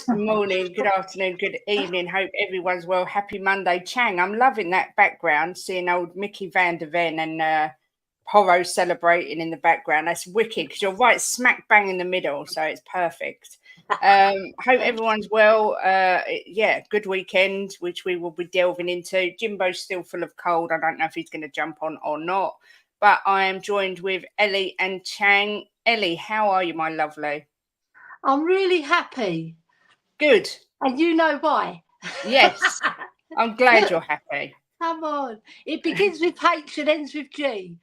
morning, good afternoon, good evening. Hope everyone's well. Happy Monday, Chang. I'm loving that background, seeing old Mickey van der Ven and Porro celebrating in the background. That's wicked because you're right smack bang in the middle, so it's perfect. Hope everyone's well. Good weekend, which we will be delving into. Jimbo's still full of cold. I don't know if he's going to jump on or not, but I am joined with Elly and Chang. Elly, how are you, my lovely? I'm really happy. Good. And you know why? Yes. I'm glad you're happy. Come on. It begins with H and ends with G.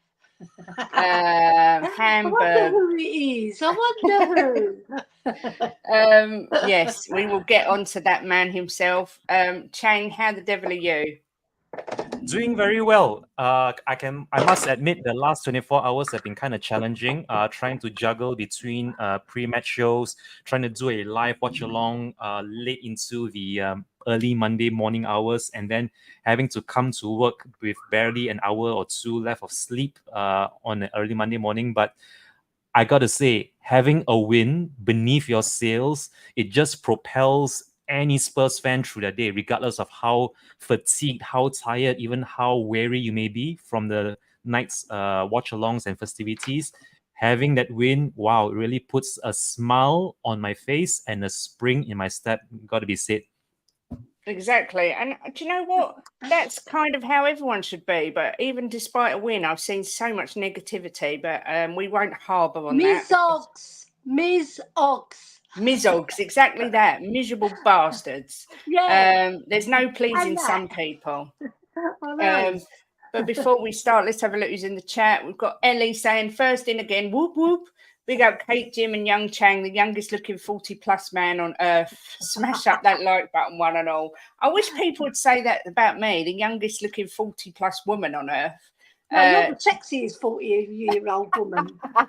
Hamburg. I wonder who it is. I wonder who. Yes, we will get on to that man himself. Chang, how the devil are you? Doing very well. I must admit the last 24 hours have been kind of challenging. Trying to juggle between pre-match shows, trying to do a live watch along late into the early Monday morning hours, and then having to come to work with barely an hour or two left of sleep on an early Monday morning. But I gotta say, having a win beneath your sails, it just propels any Spurs fan through the day, regardless of how fatigued, how tired, even how weary you may be from the night's watch-alongs and festivities. Having that win, wow, it really puts a smile on my face and a spring in my step, got to be said. Exactly. And do you know what? That's kind of how everyone should be. But even despite a win, I've seen so much negativity, but we won't harbour on that. Ms. Ox. Exactly that. Miserable bastards. Yeah. There's no pleasing some people. I know. But before we start, let's have a look who's in the chat. We've got Elly saying, first in again, whoop, whoop. Big up Kate, Jim and young Chang, the youngest looking 40-plus man on earth. Smash up that like button, one and all. I wish people would say that about me, the youngest looking 40-plus woman on earth. No, you're the sexiest 40-year-old woman. All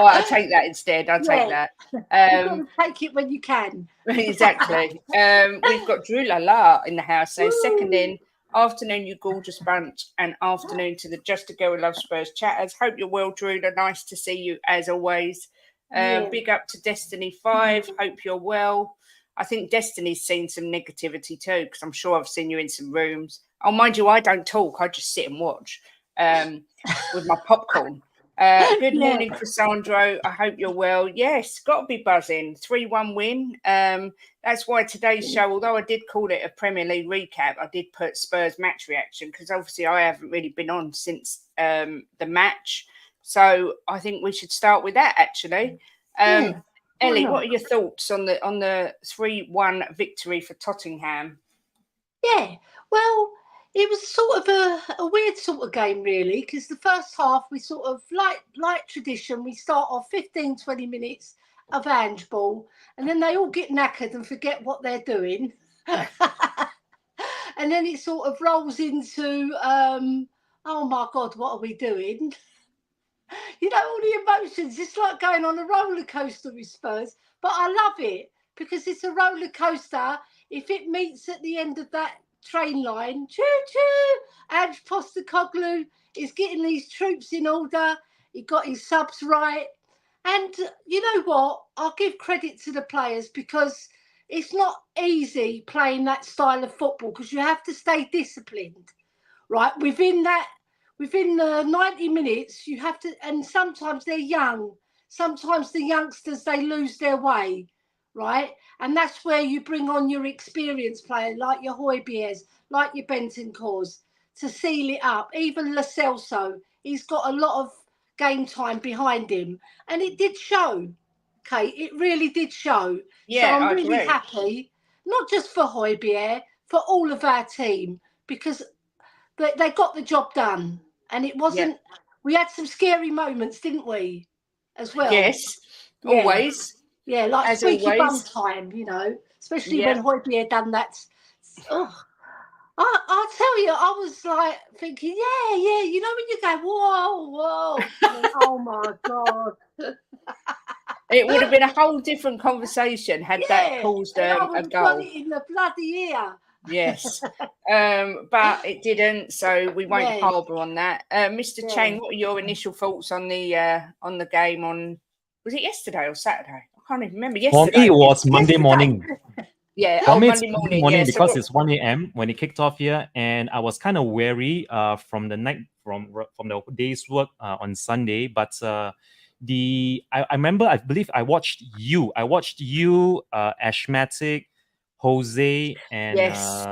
right, I'll take that instead. I'll take that. You've got to take it when you can. Exactly. We've got Drew Lala in the house. So second in, afternoon, you gorgeous bunch, and afternoon to the Just a Girl Who Loves Spurs chatters. Hope you're well, Drew. Nice to see you as always. Big up to Destiny 5. Hope you're well. I think Destiny's seen some negativity too, because I'm sure I've seen you in some rooms. Oh, mind you, I don't talk. I just sit and watch with my popcorn. Good morning, Cassandro. I hope you're well. Yes, got to be buzzing. 3-1 win. That's why today's show, although I did call it a Premier League recap, I did put Spurs match reaction because obviously I haven't really been on since the match. So I think we should start with that actually. Elly, what are your thoughts on the 3-1 victory for Tottenham? Yeah, well, it was sort of a weird sort of game, really, because the first half we sort of, like tradition, we start off 15, 20 minutes of handball, and then they all get knackered and forget what they're doing. And then it sort of rolls into, oh my God, what are we doing? You know, all the emotions, it's like going on a roller coaster with Spurs, but I love it because it's a roller coaster. If it meets at the end of that train line, choo-choo, and Postecoglou is getting these troops in order. He got his subs right. And you know what? I'll give credit to the players because it's not easy playing that style of football because you have to stay disciplined, right? Within the 90 minutes, you have to, and sometimes they're young. Sometimes the youngsters, they lose their way, right? And that's where you bring on your experienced player, like your Højbjergs, like your Bentancurs, to seal it up. Even Lo Celso, he's got a lot of game time behind him. And it did show, Kate. It really did show. Yeah, so I'm really happy, not just for Højbjerg, for all of our team, because they got the job done. And it wasn't, we had some scary moments, didn't we, as well? Yes, always. Yeah, like squeaky bum time, you know, especially when Højbjerg done that. Oh, I'll tell you, I was like thinking, you know, when you go, whoa, oh my God. It would have been a whole different conversation had that caused a goal. Got it in the bloody ear. Yes, but it didn't, so we won't harbour on that. Mr. Chang, what are your initial thoughts on the game on? Was it yesterday or Saturday? I can't even remember. For Yesterday. me, it was Monday Yesterday. morning. Yeah. For Oh, me, it's Monday Monday morning. morning Yeah. So because what, it's 1 a.m. when it kicked off here, and I was kind of weary from the night from the day's work on Sunday. But I remember, I believe I watched you. Ashmatic, Jose, and yes.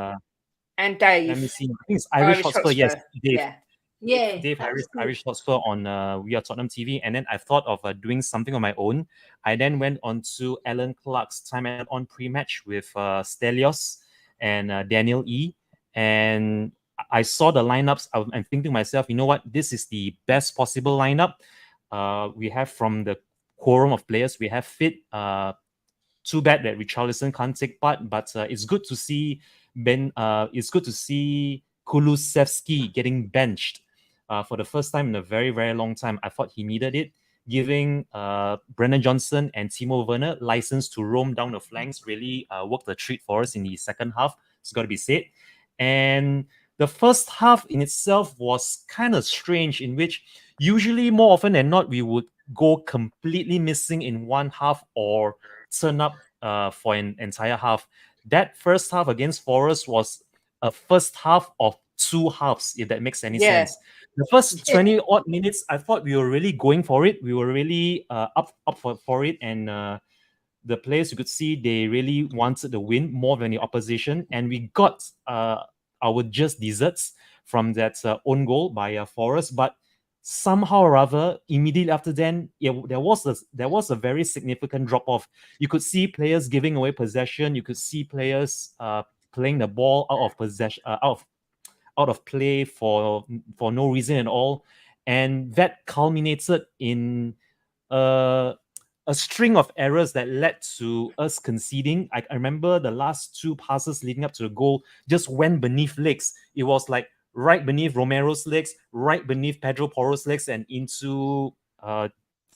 And Dave, let me see. I think it's Irish Irish Hotspur. Yes, Hotspur. Dave. Yeah. Yeah, Dave that Harris, was good. Irish Hotspur on We Are Tottenham TV, and then I thought of doing something on my own. I then went on to Alan Clark's Time and On pre-match with Stelios and Daniel E. And I saw the lineups. I'm thinking to myself, you know what? This is the best possible lineup. We have from the quorum of players. We have fit. Too bad that Richarlison can't take part, but it's good to see It's good to see Kulusevski getting benched for the first time in a very very long time. I thought he needed it, giving Brennan Johnson and Timo Werner license to roam down the flanks. Really worked a treat for us in the second half. It's got to be said, and the first half in itself was kind of strange, in which usually more often than not we would go completely missing in one half or turn up for an entire half. That first half against Forest was a first half of two halves, if that makes any Yeah. sense. The first 20 odd minutes, I thought we were really going for it. We were really up for it. And the players, you could see they really wanted the win more than the opposition. And we got our just desserts from that own goal by Forest. But somehow or other, immediately after then, there was a very significant drop off. You could see players giving away possession. You could see players playing the ball out of possession, out of play for no reason at all, and that culminated in uh, a string of errors that led to us conceding. I remember the last two passes leading up to the goal just went beneath legs. It was like right beneath Romero's legs, right beneath Pedro Porro's legs, and into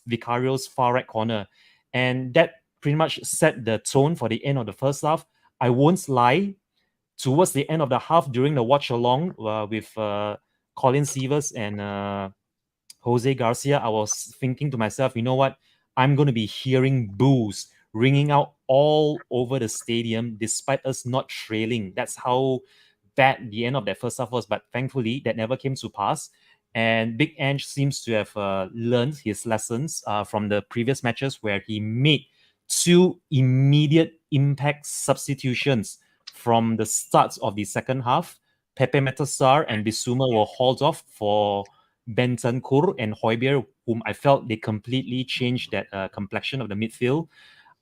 Vicario's far right corner. And that pretty much set the tone for the end of the first half. I won't lie, towards the end of the half during the watch along with Colin Sievers and Jose Garcia, I was thinking to myself, you know what? I'm going to be hearing boos ringing out all over the stadium despite us not trailing. That's how bad the end of that first half was. But thankfully, that never came to pass. And Big Ange seems to have learned his lessons from the previous matches where he made two immediate impact substitutions from the start of the second half. Pepe Metasar and Bissouma were hauled off for Bentancur and Højbjerg, whom I felt they completely changed that complexion of the midfield.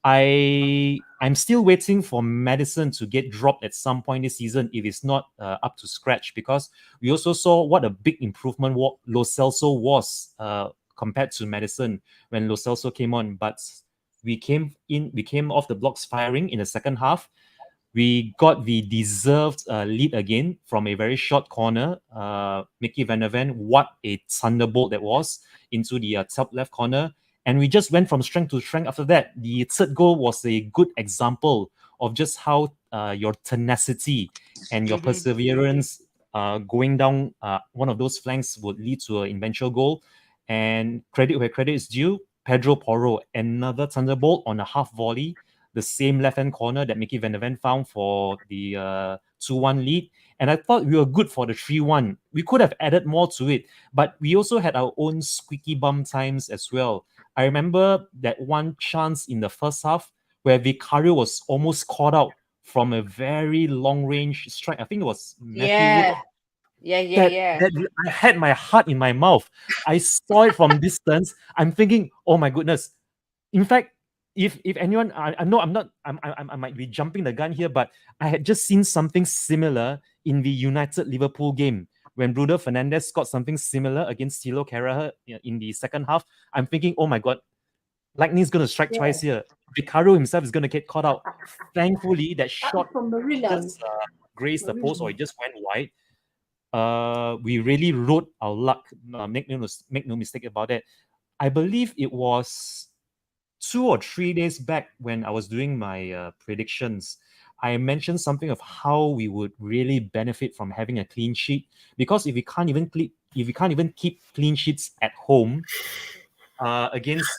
I'm still waiting for Madison to get dropped at some point this season if it's not up to scratch, because we also saw what a big improvement Lo Celso was compared to Madison when Lo Celso came on. But we came off the blocks firing in the second half. We got the deserved lead again from a very short corner. Mickey Van der Ven, what a thunderbolt that was into the top left corner. And we just went from strength to strength after that. The third goal was a good example of just how your tenacity and your perseverance going down one of those flanks would lead to an eventual goal. And credit where credit is due, Pedro Porro, another thunderbolt on a half volley, the same left-hand corner that Mickey Van der Ven found for the 2-1 lead. And I thought we were good for the 3-1. We could have added more to it, but we also had our own squeaky bum times as well. I remember that one chance in the first half where Vicario was almost caught out from a very long-range strike. I think it was Matthew Wood. Yeah. That I had my heart in my mouth. I saw it from distance. I'm thinking, oh my goodness. In fact, if anyone, I know I'm not, I might be jumping the gun here, but I had just seen something similar in the United Liverpool game when Bruno Fernandes scored something similar against Thilo Kehrer in the second half. I'm thinking, oh my god, Lightning's going to strike twice here. Vicario himself is going to get caught out. Thankfully, that shot From Murillo. just grazed the post, or it just went wide. We really rode our luck. Make no mistake about it. I believe it was 2 or 3 days back when I was doing my predictions. I mentioned something of how we would really benefit from having a clean sheet, because if we can't even keep clean sheets at home, against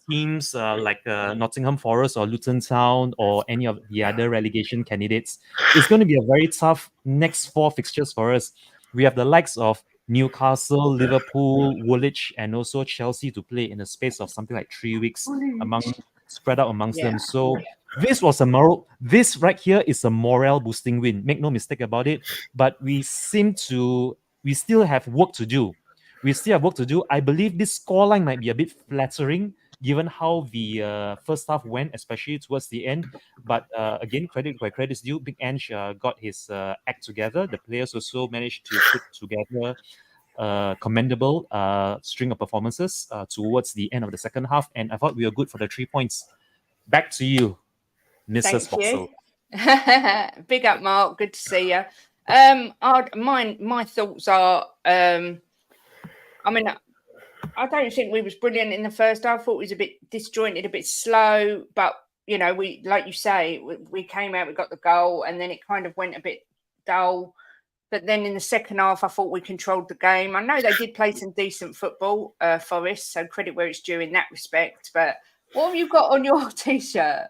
teams like Nottingham Forest or Luton Town or any of the other relegation candidates. It's going to be a very tough next 4 fixtures for us. We have the likes of Newcastle, Liverpool, Woolwich, and also Chelsea to play in the space of something like 3 weeks spread out amongst them. So this was a moral. This right here is a morale boosting win. Make no mistake about it. But we still have work to do. I believe this scoreline might be a bit flattering given how the first half went, especially towards the end. But again, credit where credit's due. Big Ange got his act together. The players also managed to put together commendable string of performances towards the end of the second half. And I thought we were good for the 3 points. Back to you, Mrs. Foxall. Big up, Mark. Good to see you. My thoughts are, I mean, I don't think we was brilliant in the first half. I thought it was a bit disjointed, a bit slow. But, you know, we, like you say, we came out, we got the goal, and then it kind of went a bit dull. But then in the second half, I thought we controlled the game. I know they did play some decent football, Forest, so credit where it's due in that respect. But what have you got on your T-shirt?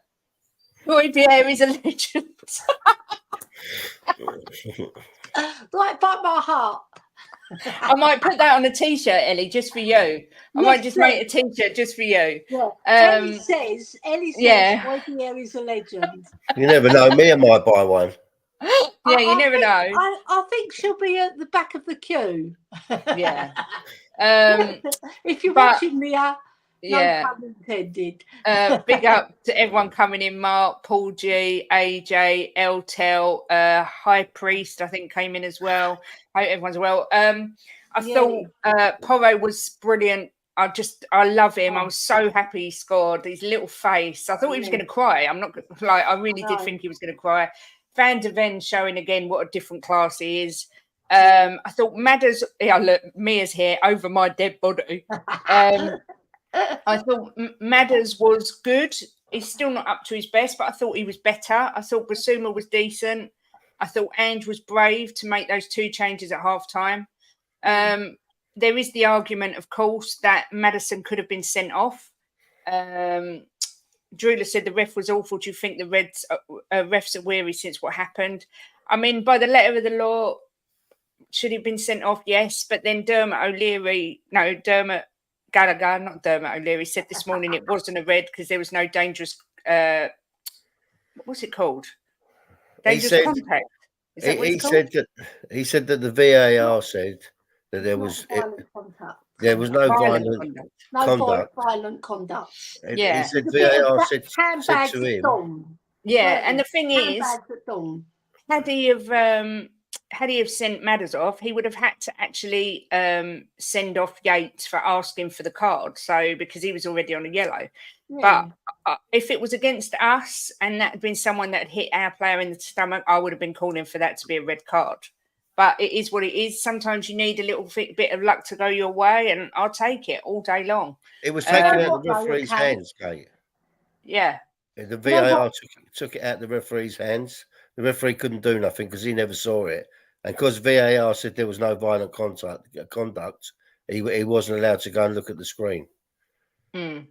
Roy Pierre is a legend. Right by my heart. I might put that on a T-shirt, Elly, just for you. I might just make a T-shirt just for you. Yeah. Elly says, Roy Pierre is a legend. You never know. Me, I might buy one. Yeah, you never know. I think she'll be at the back of the queue. Yeah. If you're watching me, yeah. No pun intended. Big up to everyone coming in. Mark, Paul G, AJ, Eltel, High Priest, I think, came in as well. Hope everyone's well. I thought Porro was brilliant. I love him. I was so happy he scored. His little face. I thought he was going to cry. I'm not like, I really did think he was going to cry. Van der Ven showing again what a different class he is. I thought Madders, look, Mia's here over my dead body. I thought Madders was good. He's still not up to his best, but I thought he was better. I thought Basuma was decent. I thought Ange was brave to make those 2 changes at half time. There is the argument, of course, that Maddison could have been sent off. Drula said the ref was awful. Do you think the refs are weary since what happened? I mean, by the letter of the law, should he have been sent off? Yes. But then Dermot Gallagher, not Dermot O'Leary, said this morning it wasn't a red because there was no dangerous, what's it called? Dangerous contact. Is that what it's called? He said that the VAR said that there was no violent conduct. Yeah. He said VAR said to him. Yeah, and the thing is, had he have sent Madders off, he would have had to actually send off Yates for asking for the card. So because he was already on a yellow. Yeah. But if it was against us and that had been someone that had hit our player in the stomach, I would have been calling for that to be a red card. But it is what it is. Sometimes you need a little bit of luck to go your way, and I'll take it all day long. It was taken out of the referee's hands, Kate. Yeah. The VAR took it out of the referee's hands. The referee couldn't do nothing because he never saw it. And because VAR said there was no violent conduct, he wasn't allowed to go and look at the screen. Yeah.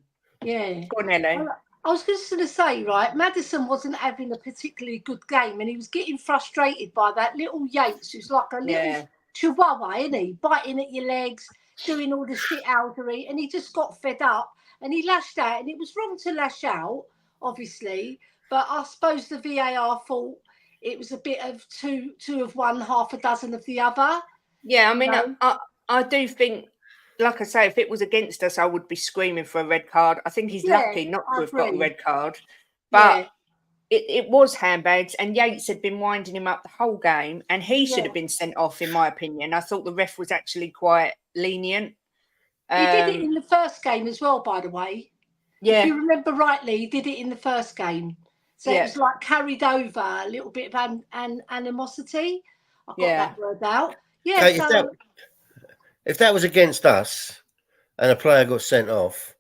Go on, Elly. I was just going to say, right, Maddison wasn't having a particularly good game and he was getting frustrated by that little Yates, who's like a little chihuahua, isn't he? Biting at your legs, doing all the shithousery, and he just got fed up and he lashed out. And it was wrong to lash out, obviously, but I suppose the VAR thought it was a bit of two of one, half a dozen of the other. Yeah, I mean, I do think, like I say, if it was against us, I would be screaming for a red card. I think he's lucky not to have got a red card. But it was handbags, and Yates had been winding him up the whole game, and he should have been sent off, in my opinion. I thought the ref was actually quite lenient. He did it in the first game as well, by the way. Yeah. If you remember rightly, he did it in the first game. So it was like carried over a little bit of animosity. I got that word out. Yeah. Okay, if that was against us and a player got sent off,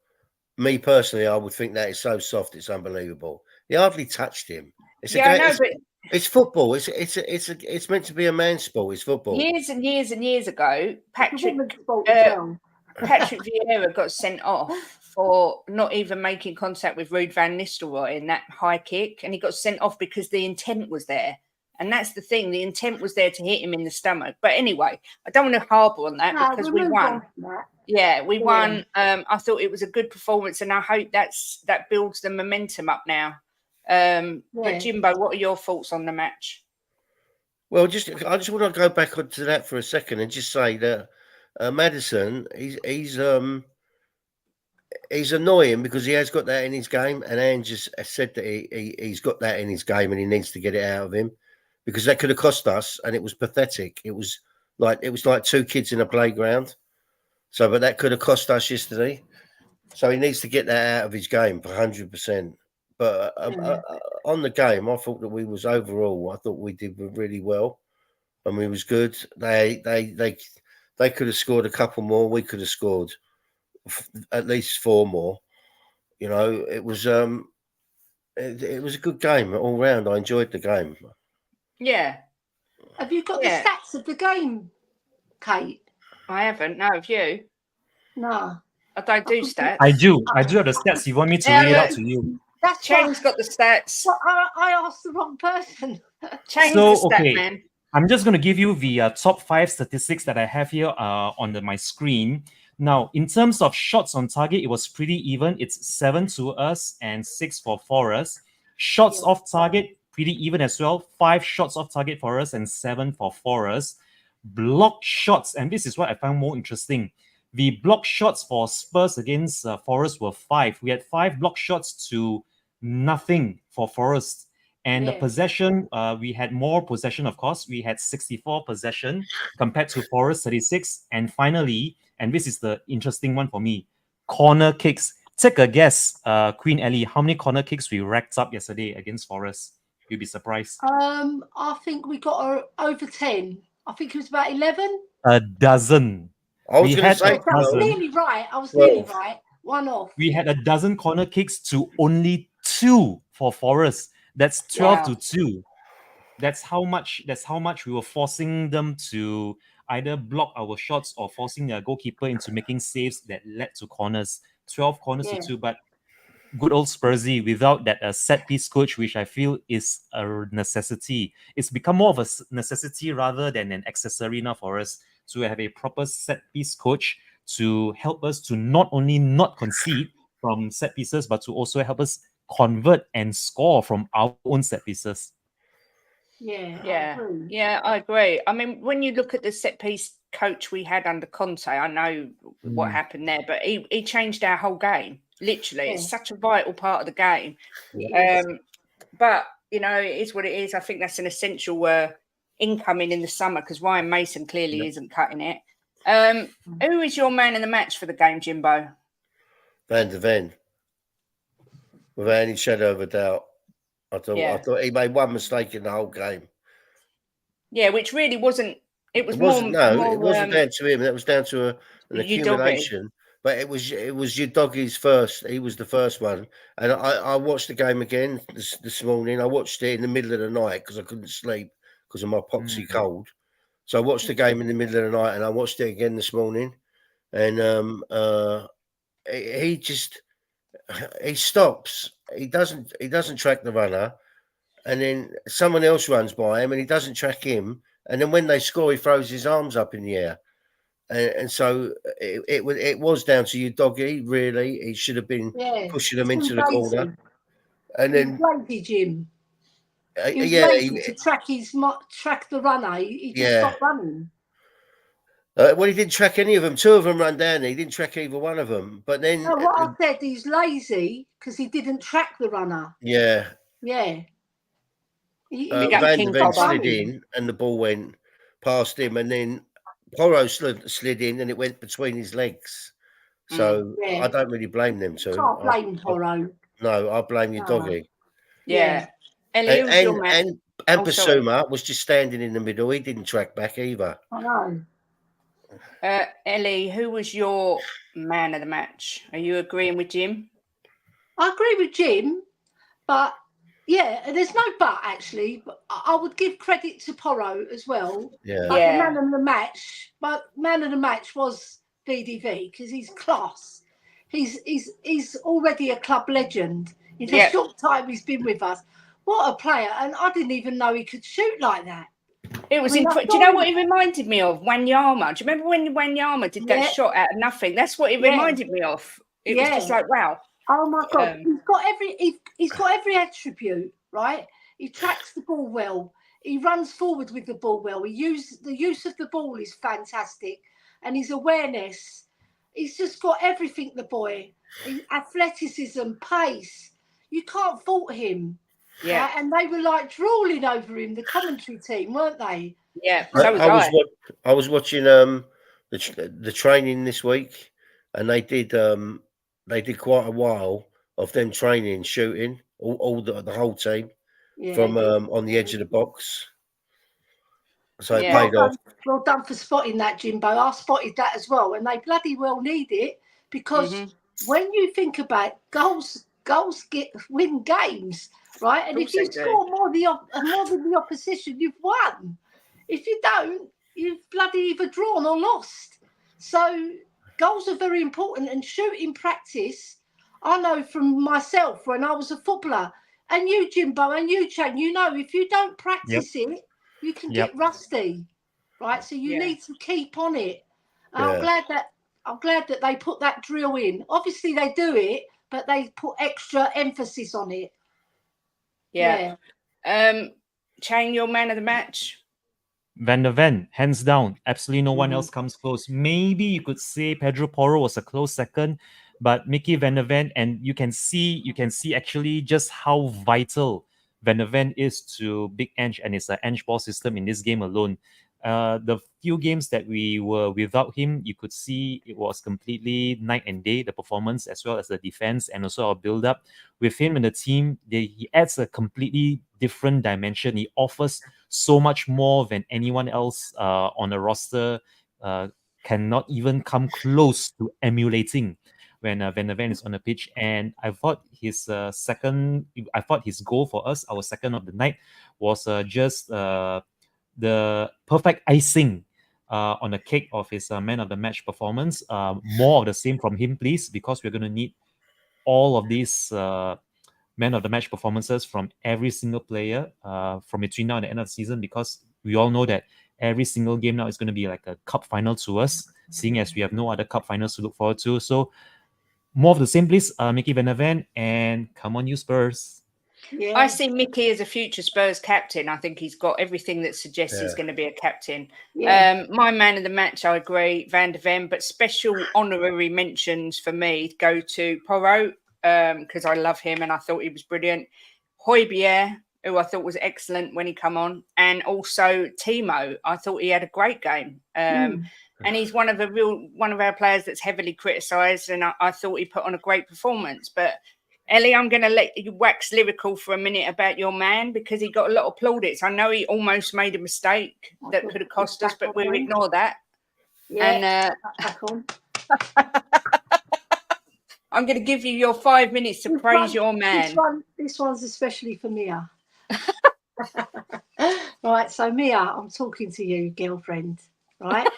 me personally, I would think that is so soft, it's unbelievable. He hardly touched him. It's football. It's meant to be a man's sport. It's football. Years and years and years ago, Patrick. Patrick Vieira got sent off for not even making contact with Ruud van Nistelrooy in that high kick, and he got sent off because the intent was there. And that's the thing, the intent was there to hit him in the stomach. But anyway, I don't want to harbour on that because we won. Yeah, we won. I thought it was a good performance, and I hope that builds the momentum up now. But Jimbo, what are your thoughts on the match? Well, I just want to go back onto that for a second and just say that Maddison, he's annoying because he has got that in his game, and Ange just said that he's got that in his game and he needs to get it out of him, because that could have cost us, and it was pathetic. It was like two kids in a playground. So, but that could have cost us yesterday. So he needs to get that out of his game for 100%. But on the game, I thought that we was overall. I thought we did really well, and we was good. They could have scored a couple more. We could have scored at least 4 more. You know, it was a good game all round. I enjoyed the game. Yeah. Have you got the stats of the game, Kate? I haven't. No, have you? No. I don't do stats. I do have the stats. You want me to read it out to you? That's Chang's got the stats. Well, I asked the wrong person. Chang's the stat man. I'm just going to give you the top 5 statistics that I have here on my screen. Now, in terms of shots on target, it was pretty even. It's 7 to us and 6 for Forest. Shots off target, pretty even as well. 5 shots off target for us and 7 for Forest. Block shots, and this is what I found more interesting. The block shots for Spurs against Forest were 5. We had 5 block shots to nothing for Forest. And the possession, we had more possession, of course. We had 64 possession compared to Forest 36. And finally, and this is the interesting one for me, corner kicks. Take a guess, Queen Elly, how many corner kicks we racked up yesterday against Forest? You'll be surprised. I think we got over 10. I think it was about 11. A dozen. I was going to say, I was nearly right. Nearly right. 1 off. We had a dozen corner kicks to only 2 for Forest. That's 12 to 2. That's how much we were forcing them to either block our shots or forcing their goalkeeper into making saves that led to corners. 12 corners to 2. But good old Spursy, without that set piece coach, which I feel is a necessity. It's become more of a necessity rather than an accessory now for us to have a proper set piece coach to help us to not only not concede from set pieces, but to also help us convert and score from our own set pieces. I agree. I mean, when you look at the set piece coach we had under Conte, I know what happened there, but he changed our whole game. Literally, it's such a vital part of the game. But you know, it is what it is. I think that's an essential incoming in the summer because Ryan Mason clearly isn't cutting it. Who is your man in the match for the game, Jimbo? Van de Ven. Without any shadow of a doubt. I thought he made one mistake in the whole game. Yeah, which really wasn't. It wasn't down to him. That was down to an accumulation. But it was your doggy's first. He was the first one. And I watched the game again this morning. I watched it in the middle of the night because I couldn't sleep because of my poxy cold. So I watched the game in the middle of the night and I watched it again this morning. And he stops. He doesn't track the runner. And then someone else runs by him and he doesn't track him. And then when they score, he throws his arms up in the air. And so it was down to you, doggy. Really, he should have been pushing them into the corner. And then lazy, Jim. He was lazy to track the runner. He just stopped running. Well, he didn't track any of them. 2 of them ran down. He didn't track either one of them. But then, what I said, he's lazy because he didn't track the runner. Yeah. Van de Ven slid in, and the ball went past him, and then Porro slid in, and it went between his legs. So I don't really blame them 2. Can't blame Porro. No, I blame your doggy. Yeah. And Basuma was just standing in the middle. He didn't track back either. I know. Elly, who was your man of the match? Are you agreeing with Jim? I agree with Jim, but there's no but actually. But I would give credit to Porro as well. Yeah. But the man of the match was VDV because he's class. He's already a club legend. In the short time he's been with us, what a player! And I didn't even know he could shoot like that. It was. Do you know what he reminded me of? Wanyama. Do you remember when Wanyama did that shot out of nothing? That's what it reminded me of. It was just like, wow. Oh my God! He's got every attribute, right? He tracks the ball well. He runs forward with the ball well. The use of the ball is fantastic, and his awareness. He's just got everything. The boy, athleticism, pace. You can't fault him. Yeah, right? And they were like drooling over him. The commentary team, weren't they? Yeah, so was I. I was watching the training this week, and they did quite a while of them training, shooting all the whole team from on the edge of the box. So it paid off. Well done for spotting that, Jimbo. I spotted that as well, and they bloody well need it because when you think about goals win games, right? And if you score more than the opposition, you've won. If you don't, you've bloody either drawn or lost. So goals are very important, and shooting practice. I know from myself when I was a footballer, and you, Jimbo, and you, Chang, you know, if you don't practice it, you can get rusty, right? So you need to keep on it. I'm glad that they put that drill in. Obviously, they do it, but they put extra emphasis on it. Yeah. Chang, your man of the match. Van der Ven, hands down. Absolutely no one else comes close. Maybe you could say Pedro Porro was a close second, but Mickey Van der Ven, and you can see actually just how vital Van der Ven is to Big Ange and his Ange ball system in this game alone. The few games that we were without him, you could see it was completely night and day, the performance as well as the defense and also our build-up. With him in the team, he adds a completely different dimension. He offers so much more than anyone else on the roster cannot even come close to emulating when Van der Ven is on the pitch. And I thought his goal for us, our second of the night, was just the perfect icing on the cake of his man of the match performance. More of the same from him, please, because we're going to need all of these man of the match performances from every single player from between now and the end of the season, because we all know that every single game now is going to be like a cup final to us, seeing as we have no other cup finals to look forward to. So more of the same, please, Mickey Van der Ven, and come on, you Spurs. Yeah. I see Mickey as a future Spurs captain. I think he's got everything that suggests he's going to be a captain. Yeah. My man of the match, I agree, Van der Ven, but special honorary mentions for me go to Porro, because I love him and I thought he was brilliant. Højbjerg, who I thought was excellent when he come on, and also Timo. I thought he had a great game. And he's one of our players that's heavily criticised, and I thought he put on a great performance. But Elly, I'm going to let you wax lyrical for a minute about your man, because he got a lot of plaudits. I know he almost made a mistake that could have cost us, but we'll ignore that. Yeah. And I'm going to give you your 5 minutes to praise your man. This one's especially for Mia. Right, so Mia, I'm talking to you, girlfriend, right?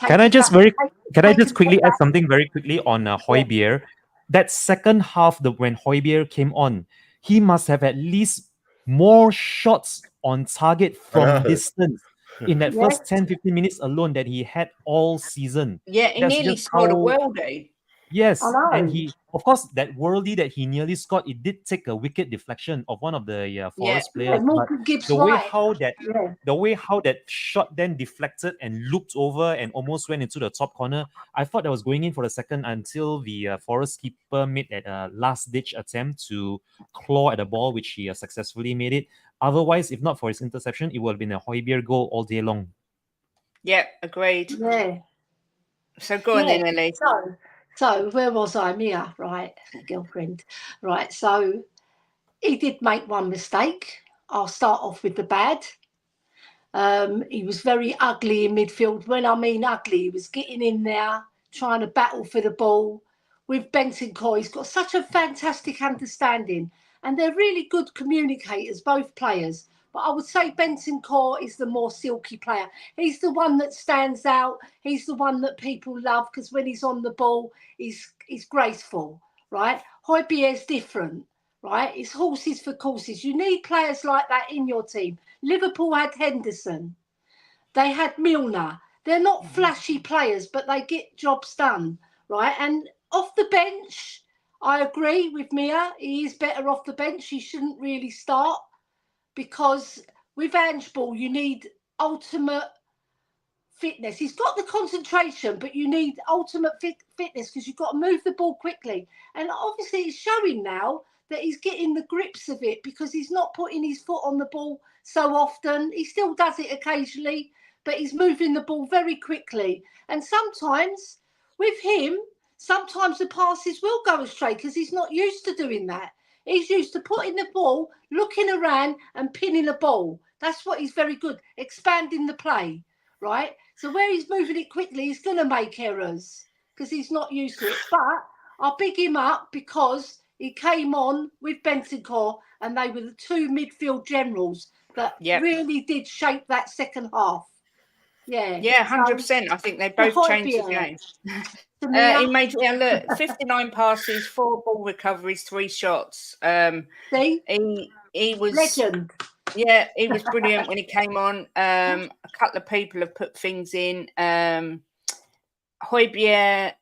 Can I just quickly add something very quickly on Højbjerg? That second half, when Højbjerg came on, he must have at least more shots on target from distance in that first 10-15 minutes alone that he had all season. Yeah, he nearly scored a worldie. Yes, and he, of course, that worldie that he nearly scored, it did take a wicked deflection of one of the Forest players. But the way how that shot then deflected and looped over and almost went into the top corner, I thought that was going in for the second until the Forest keeper made a last-ditch attempt to claw at the ball, which he successfully made it. Otherwise, if not for his interception, it would have been a Højbjerg goal all day long. Yeah, agreed. Yeah. So go on then, Elly. So where was I? Mia, right, girlfriend. Right, so he did make one mistake. I'll start off with the bad. He was very ugly in midfield. When I mean ugly, he was getting in there, trying to battle for the ball. With Bentancur, he's got such a fantastic understanding. And they're really good communicators, both players. But I would say Bentancur is the more silky player. He's the one that stands out. He's the one that people love because when he's on the ball, he's graceful, right? Højbjerg's different, right? It's horses for courses. You need players like that in your team. Liverpool had Henderson. They had Milner. They're not flashy players, but they get jobs done, right? And off the bench, I agree with Mia. He is better off the bench. He shouldn't really start because with Ange Ball, you need ultimate fitness. He's got the concentration, but you need ultimate fitness because you've got to move the ball quickly. And obviously, it's showing now that he's getting the grips of it because he's not putting his foot on the ball so often. He still does it occasionally, but he's moving the ball very quickly. And sometimes with him, sometimes the passes will go astray because he's not used to doing that. He's used to putting the ball, looking around and pinning the ball. That's what he's very good, expanding the play, right? So where he's moving it quickly, he's going to make errors because he's not used to it. But I'll big him up because he came on with Bentancur and they were the two midfield generals that really did shape that second half. Yeah. Yeah, 100%. I think they both changed the game. He made look 59 passes, 4 ball recoveries, 3 shots. See? He was legend. Yeah, he was brilliant when he came on. A couple of people have put things in. Højbjerg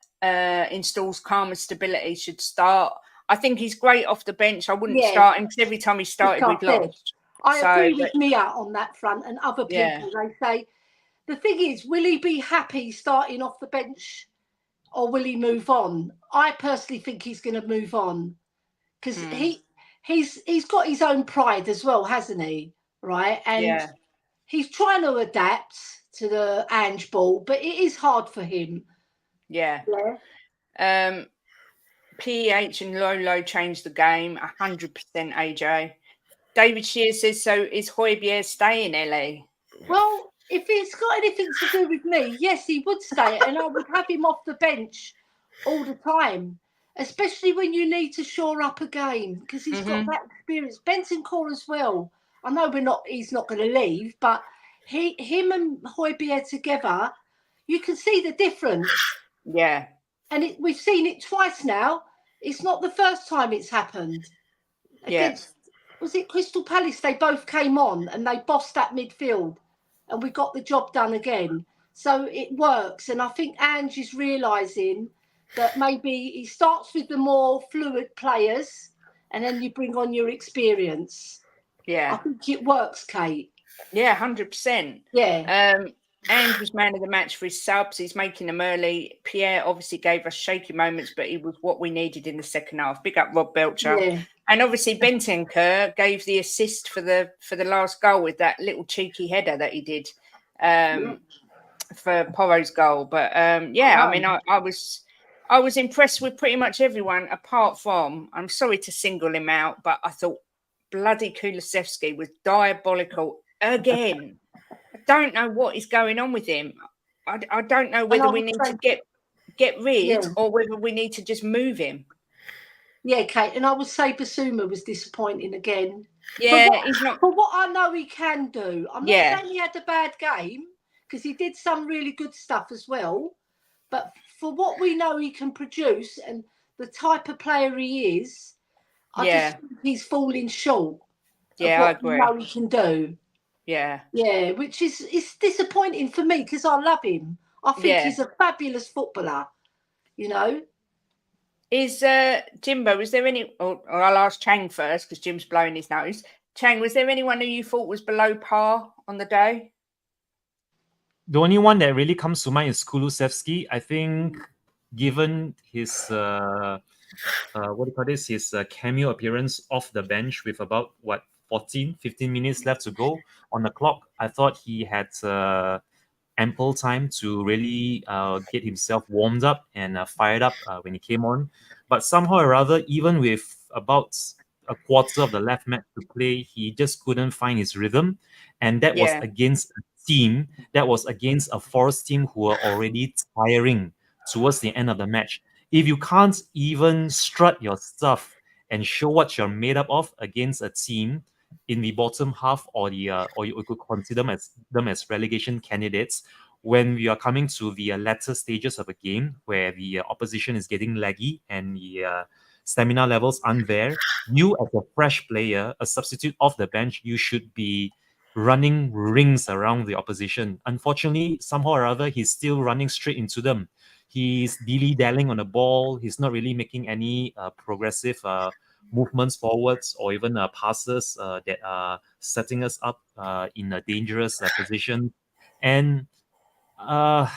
installs calm and stability, should start. I think he's great off the bench. I wouldn't start him because every time he started, we'd lost. I agree with Mia on that front and other people. They say, the thing is, will he be happy starting off the bench or will he move on? I personally think he's going to move on because he's got his own pride as well, hasn't he? Right? And he's trying to adapt to the Ange Ball, but it is hard for him. Yeah. PH and Lolo changed the game 100%, AJ. David Shear says, so is Højbjerg staying, Elly? Well, if it's got anything to do with me, yes, he would stay, and I would have him off the bench all the time, especially when you need to shore up a game because he's got that experience. Bentancur as well. I know he's not going to leave, but him and Højbjerg together, you can see the difference. Yeah. And we've seen it twice now. It's not the first time it's happened. Was it Crystal Palace? They both came on and they bossed that midfield and we got the job done again. So it works. And I think Ange is realising that maybe he starts with the more fluid players and then you bring on your experience. Yeah. I think it works, Kate. Yeah, 100%. Yeah. Ange was man of the match for his subs. He's making them early. Pierre obviously gave us shaky moments, but he was what we needed in the second half. Big up Rob Belcher. Yeah. And obviously Bentancur gave the assist for the last goal with that little cheeky header that he did for Porro's goal. But I mean, I was impressed with pretty much everyone apart from, I'm sorry to single him out, but I thought bloody Kulusevski was diabolical again. I don't know what is going on with him. I don't know whether we need to get rid or whether we need to just move him. Yeah, Kate, and I would say Basuma was disappointing again. Yeah, he's not. For what I know he can do. I'm not saying he had a bad game because he did some really good stuff as well. But for what we know he can produce and the type of player he is, I just think he's falling short of what I agree. we know he can do. Yeah. Yeah, which is disappointing for me because I love him. I think he's a fabulous footballer, you know. Is Jimbo, is there any, or I'll ask Chang first because Jim's blowing his nose. Chang, was there anyone who you thought was below par on the day? The only one that really comes to mind is Kulusevski. I think given his, his cameo appearance off the bench with about, 15 minutes left to go on the clock, I thought he had ample time to really get himself warmed up and fired up when he came on. But somehow or other, even with about a quarter of the left match to play, he just couldn't find his rhythm. And that was against a team, that was against a Forest team who were already tiring towards the end of the match. If you can't even strut your stuff and show what you're made up of against a team in the bottom half, or you could consider them as relegation candidates. When we are coming to the latter stages of a game where the opposition is getting laggy and the stamina levels aren't there, you as a fresh player, a substitute off the bench, you should be running rings around the opposition. Unfortunately, somehow or other, he's still running straight into them. He's dilly-dallying on the ball. He's not really making any progressive movements forwards or even passes that are setting us up in a dangerous position. And I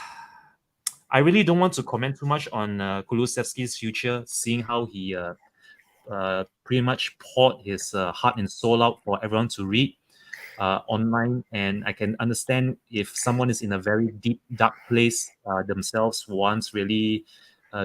really don't want to comment too much on Kulusevski's future, seeing how he pretty much poured his heart and soul out for everyone to read online. And I can understand if someone is in a very deep, dark place themselves, once really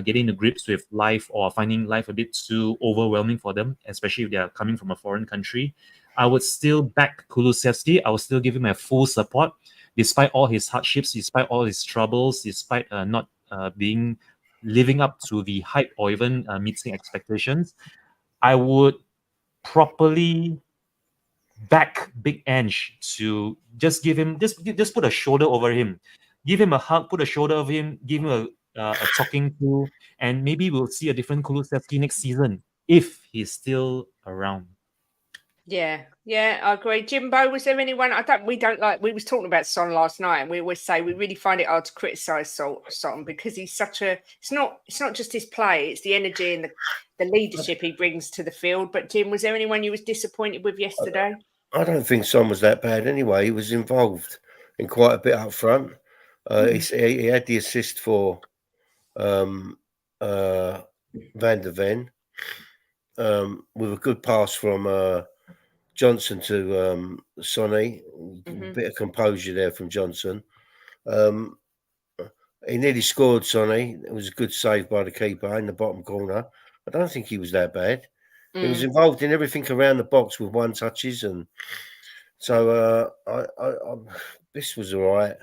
getting to grips with life or finding life a bit too overwhelming for them, especially if they are coming from a foreign country. I would still back Kulusevski. I would still give him a full support, despite all his hardships, despite all his troubles, despite not being living up to the hype or even meeting expectations. I would properly back Big Ange to just give him just put a shoulder over him, give him a hug, put a shoulder over him, give him a talking to, and maybe we'll see a different Kulusevski next season if he's still around. Yeah, I agree. Jimbo, was there anyone? We was talking about Son last night, and we always say we really find it hard to criticise Son because he's such a. It's not just his play; it's the energy and the leadership he brings to the field. But Jim, was there anyone you was disappointed with yesterday? I don't think Son was that bad anyway. He was involved in quite a bit up front. He had the assist for Van der Ven with a good pass from Johnson to Sonny. Bit of composure there from Johnson. He nearly scored, Sonny. It was a good save by the keeper in the bottom corner. I don't think he was that bad. He was involved in everything around the box with one touches, and so this was all right.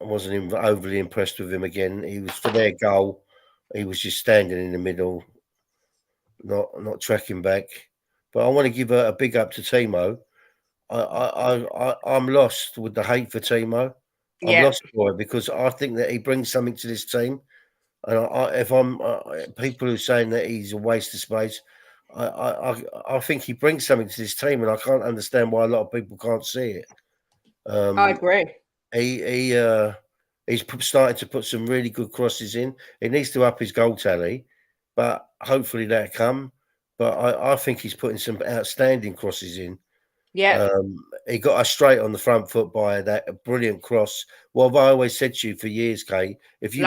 I wasn't overly impressed with him again. He was for their goal. He was just standing in the middle, not tracking back. But I want to give a big up to Timo. I'm lost with the hate for Timo. I'm lost for it because I think that he brings something to this team. And if I'm people who are saying that he's a waste of space, I think he brings something to this team, and I can't understand why a lot of people can't see it. I agree. He's starting to put some really good crosses in. He needs to up his goal tally, but hopefully that'll come. But I think he's putting some outstanding crosses in. Yeah. He got us straight on the front foot by that brilliant cross. What have I always said to you for years, Kate? If you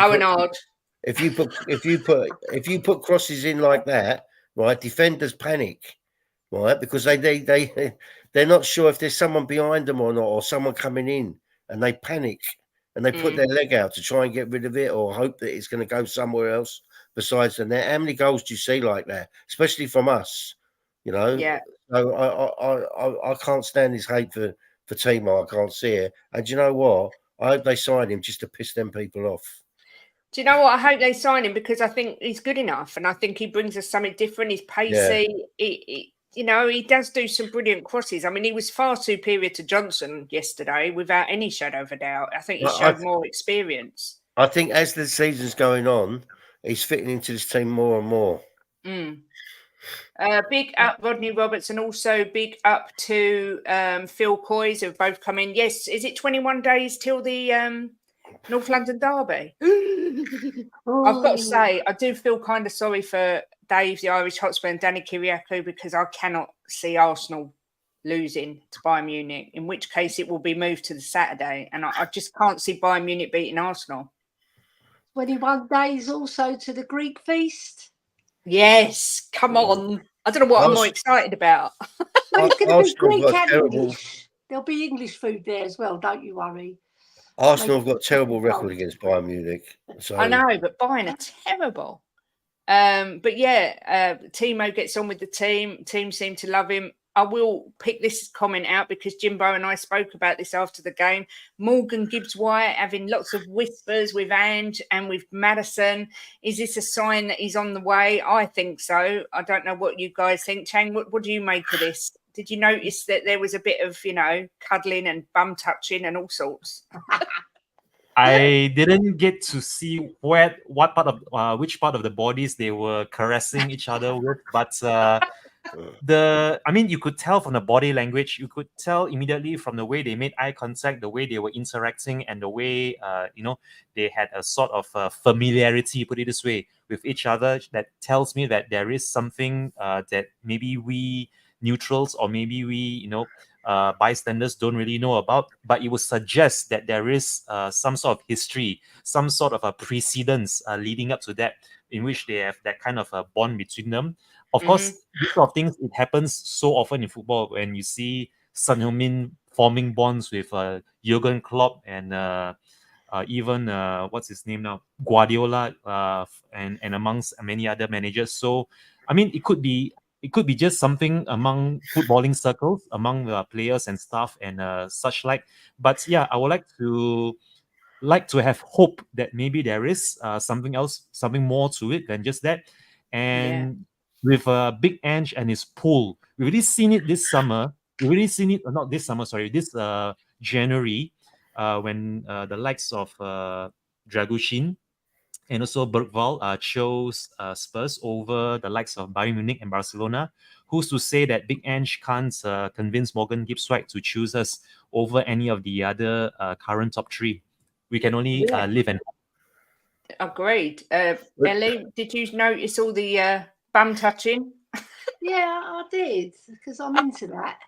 put crosses in like that, right, defenders panic, right, because they're not sure if there's someone behind them or not, or someone coming in, and they panic and they put their leg out to try and get rid of it or hope that it's going to go somewhere else besides the net. How many goals do you see like that, especially from us? You know, yeah. So I can't stand this hate for Timo. I can't see it, and do you know what? I hope they sign him just to piss them people off. Do you know what? I hope they sign him because I think he's good enough, and I think he brings us something different. He's pacey. Yeah. He does do some brilliant crosses. I mean, he was far superior to Johnson yesterday, without any shadow of a doubt. I think he showed more experience. I think as the season's going on, he's fitting into this team more and more. Big up Rodney Roberts, and also big up to Phil Coys, who have both come in. Yes, is it 21 days till the North London derby? I've got to say, I do feel kind of sorry for Dave, the Irish Hotspur, and Danny Kiriakou, because I cannot see Arsenal losing to Bayern Munich, in which case it will be moved to the Saturday, and I just can't see Bayern Munich beating Arsenal. 21 days also to the Greek feast. Yes, come on. I don't know what I'm more excited about. Well, it's going to be Greek and English. There'll be English food there as well, don't you worry. Arsenal have got a terrible record against Bayern Munich. So. I know, but Bayern are terrible. But yeah, Timo gets on with the team. Team seem to love him. I will pick this comment out because Jimbo and I spoke about this after the game. Morgan Gibbs-White having lots of whispers with Ange and with Maddison. Is this a sign that he's on the way? I think so. I don't know what you guys think. Chang, what do you make of this? Did you notice that there was a bit of, cuddling and bum touching and all sorts? I didn't get to see what part of which part of the bodies they were caressing each other with, but you could tell from the body language. You could tell immediately from the way they made eye contact, the way they were interacting, and the way they had a sort of familiarity, put it this way, with each other. That tells me that there is something that maybe we neutrals or maybe we bystanders don't really know about, but it would suggest that there is some sort of history, some sort of a precedence leading up to that, in which they have that kind of a bond between them. Of course, these sort of things, it happens so often in football when you see Son Heung-min forming bonds with Jurgen Klopp and even what's his name now, Guardiola, and amongst many other managers. So, it could be just something among footballing circles, among the players and staff and such like. But yeah, I would like to have hope that maybe there is something else, something more to it than just that. And with Big Ange and his pool, we've already seen it this summer. We've already seen it, not this summer, sorry, this January, when the likes of Dragushin and also Bergvall chose Spurs over the likes of Bayern Munich and Barcelona. Who's to say that Big Ange can't convince Morgan Gibbs White to choose us over any of the other current top three? We can only live and hope. Agreed. Elly, did you notice all the bum touching? Yeah, I did, because I'm into that.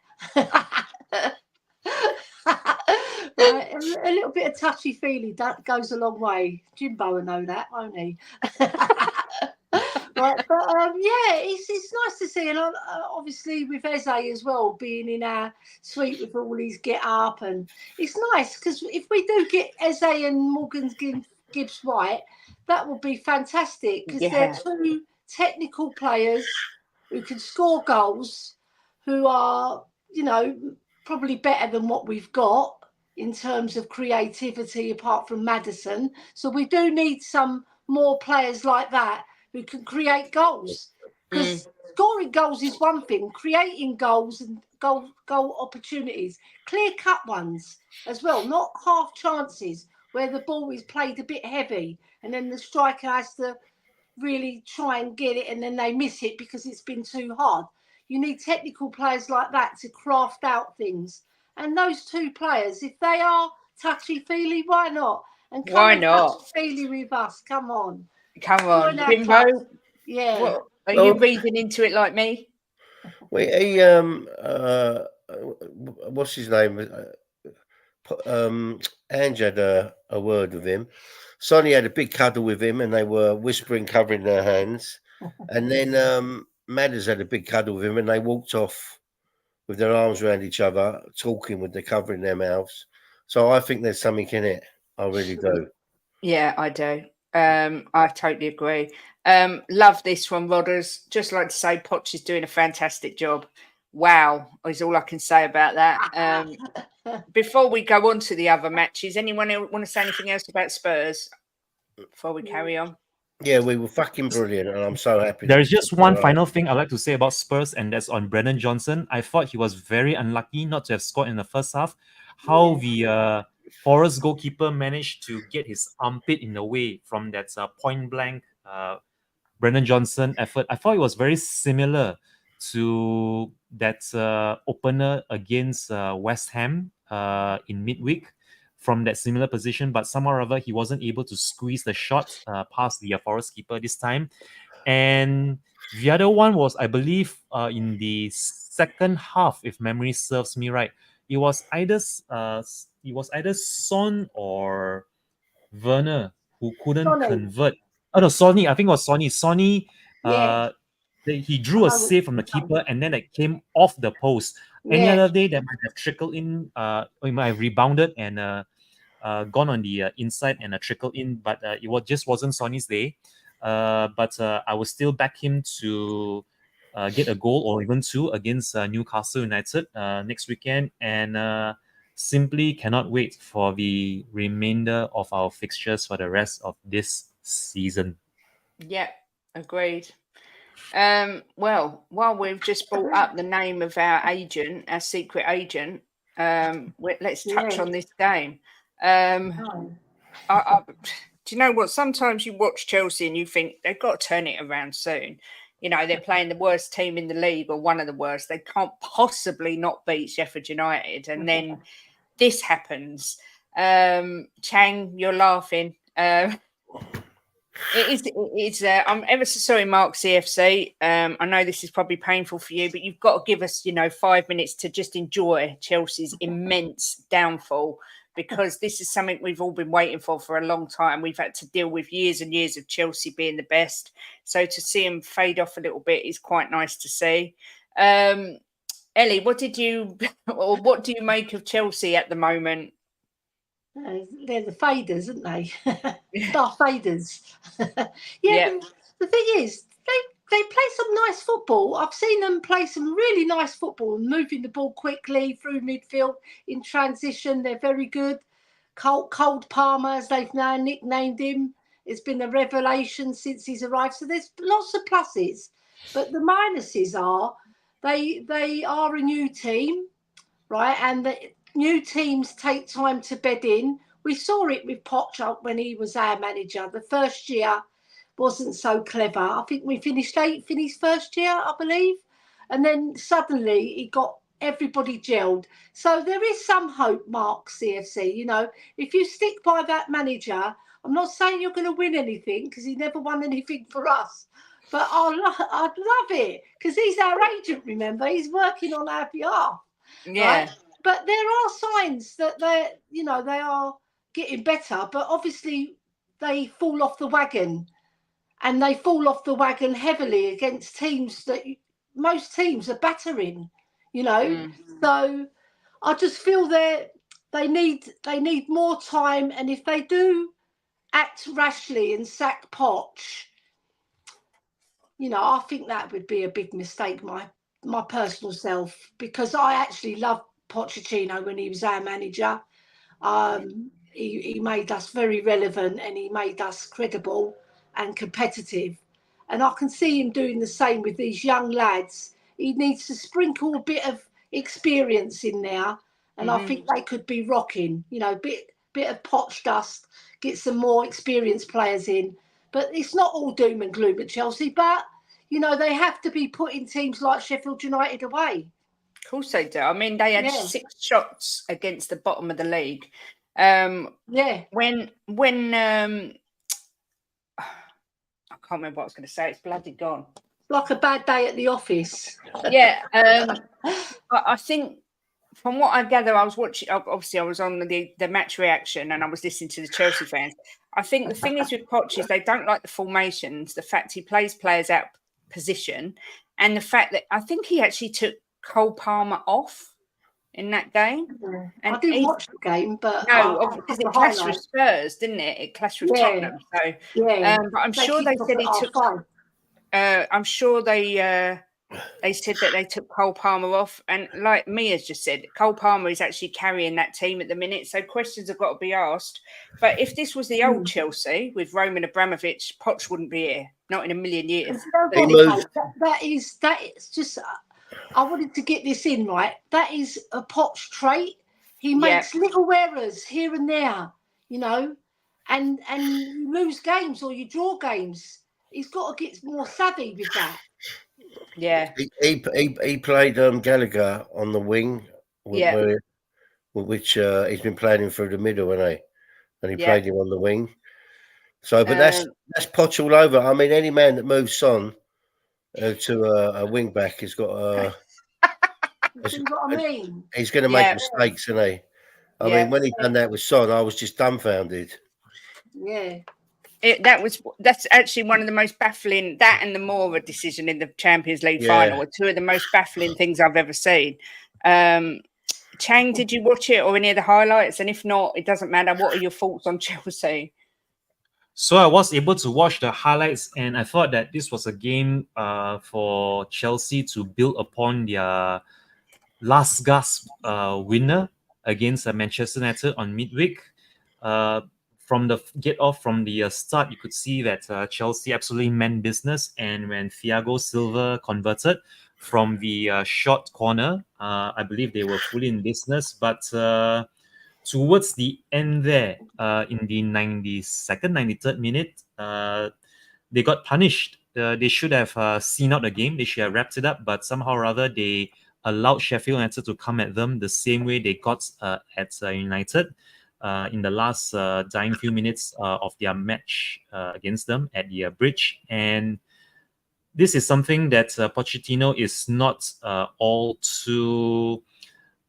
Right, a little bit of touchy-feely goes a long way. Jimbo will know that, won't he? Right, but it's nice to see, and obviously with Eze as well being in our suite with all his get up, and it's nice because if we do get Eze and Morgan Gibbs White, that would be fantastic because they're two technical players who can score goals, who are probably better than what we've got in terms of creativity apart from Maddison. So we do need some more players like that who can create goals, because scoring goals is one thing, creating goals and goal opportunities, clear cut ones as well, not half chances where the ball is played a bit heavy and then the striker has to really try and get it and then they miss it because it's been too hard. You need technical players like that to craft out things. And those two players, if they are touchy-feely, why not? And why not? Touchy-feely with us, come on. Come on, Jimbo. Yeah. What, are you reading into it like me? Well, he what's his name? Ange had a word with him. Sonny had a big cuddle with him, and they were whispering, covering their hands. And then Madders had a big cuddle with him, and they walked off with their arms around each other, talking with the covering their mouths. So I think there's something in it. I really do. Yeah, I do. I totally agree. Love this from Rodders. Just like to say, Poch is doing a fantastic job. Wow, is all I can say about that. Before we go on to the other matches, anyone want to say anything else about Spurs before we carry on? Yeah, we were fucking brilliant, and I'm so happy. There's just one final thing I'd like to say about Spurs, and that's on Brennan Johnson. I thought he was very unlucky not to have scored in the first half. How the Forest goalkeeper managed to get his armpit in the way from that point blank Brennan Johnson effort. I thought it was very similar to that opener against West Ham in midweek from that similar position, but somehow or other he wasn't able to squeeze the shot past the Forest keeper this time. And the other one was, I believe, in the second half, if memory serves me right. It was either Son or Werner who couldn't convert. Oh no, Sonny. I think it was Sonny. Sonny. He drew a save from the keeper, and then it came off the post. Any other day that might have trickled in, it might have rebounded and gone on the inside and trickled in, but just wasn't Sonny's day. But I will still back him to get a goal or even two against Newcastle United next weekend, and simply cannot wait for the remainder of our fixtures for the rest of this season. Yeah, agreed. Well, while we've just brought up the name of our agent, our secret agent, let's touch on this game. Do you know what? Sometimes you watch Chelsea and you think they've got to turn it around soon. You know, they're playing the worst team in the league, or one of the worst. They can't possibly not beat Sheffield United. And then this happens. Chang, you're laughing. I'm ever so sorry, Mark CFC. I know this is probably painful for you, but you've got to give us, 5 minutes to just enjoy Chelsea's immense downfall, because this is something we've all been waiting for a long time. We've had to deal with years and years of Chelsea being the best. So to see them fade off a little bit is quite nice to see. Elly, what do you make of Chelsea at the moment? They're the faders, aren't they? Star faders. Yeah. The thing is, they play some nice football. I've seen them play some really nice football, moving the ball quickly through midfield in transition. They're very good. Cold Palmer, as they've now nicknamed him, it's been a revelation since he's arrived. So there's lots of pluses, but the minuses are they are a new team, right? And the new teams take time to bed in. We saw it with Poch when he was our manager. The first year wasn't so clever. I think we finished 8th in his first year, I believe. And then suddenly he got everybody gelled. So there is some hope, Mark CFC. If you stick by that manager, I'm not saying you're going to win anything, because he never won anything for us. But I'd love it, because he's our agent, remember? He's working on our behalf. Yeah. Right? But there are signs that they are getting better, but obviously they fall off the wagon, and they fall off the wagon heavily against teams that most teams are battering, So I just feel they need more time, and if they do act rashly and sack Poch, I think that would be a big mistake, my personal self, because I actually love Pochettino when he was our manager. He made us very relevant, and he made us credible and competitive. And I can see him doing the same with these young lads. He needs to sprinkle a bit of experience in there, and I think they could be rocking. Bit of Poch dust, get some more experienced players in. But it's not all doom and gloom at Chelsea. But they have to be putting teams like Sheffield United away. Of course they do. I mean, they had 6 shots against the bottom of the league. When I can't remember what I was going to say. It's bloody gone. Like a bad day at the office. Yeah. I think from what I gather, I was watching. Obviously, I was on the match reaction, and I was listening to the Chelsea fans. I think the thing is with Poch is they don't like the formations. The fact he plays players out position, and the fact that I think he actually took Cole Palmer off in that game. Yeah. And I didn't watch the game, but because it clashed with Spurs, didn't it? It clashed with Tottenham. So, but I'm sure they said he took. I'm sure they said that they took Cole Palmer off, and like Mia's just said, Cole Palmer is actually carrying that team at the minute. So questions have got to be asked. But if this was the old Chelsea with Roman Abramovich, Poch wouldn't be here. Not in a million years. That is just. I wanted to get this in right. That is a Poch trait. He makes little errors here and there, and you lose games or you draw games. He's got to get more savvy with that. Yeah. He played Gallagher on the wing, which he's been playing him through the middle, hasn't he? And he played him on the wing. So, but that's Poch all over. I mean, any man that moves Son to a wing back has got See what I mean? He's going to make mistakes, isn't he? I mean, when he done that with Son, I was just dumbfounded. Yeah. That's actually one of the most baffling, that and the Moura decision in the Champions League final are two of the most baffling things I've ever seen. Chang, did you watch it or any of the highlights? And if not, it doesn't matter. What are your thoughts on Chelsea? So I was able to watch the highlights, and I thought that this was a game for Chelsea to build upon their last gasp winner against Manchester United on midweek. from the start, you could see that Chelsea absolutely meant business. And when Thiago Silva converted from the short corner, I believe they were fully in business. But towards the end there, in the 92nd, 93rd minute, they got punished. They should have seen out the game. They should have wrapped it up. But somehow or other, they allowed Sheffield United to come at them the same way they got at United in the last dying few minutes of their match against them at the bridge. And this is something that Pochettino is not all too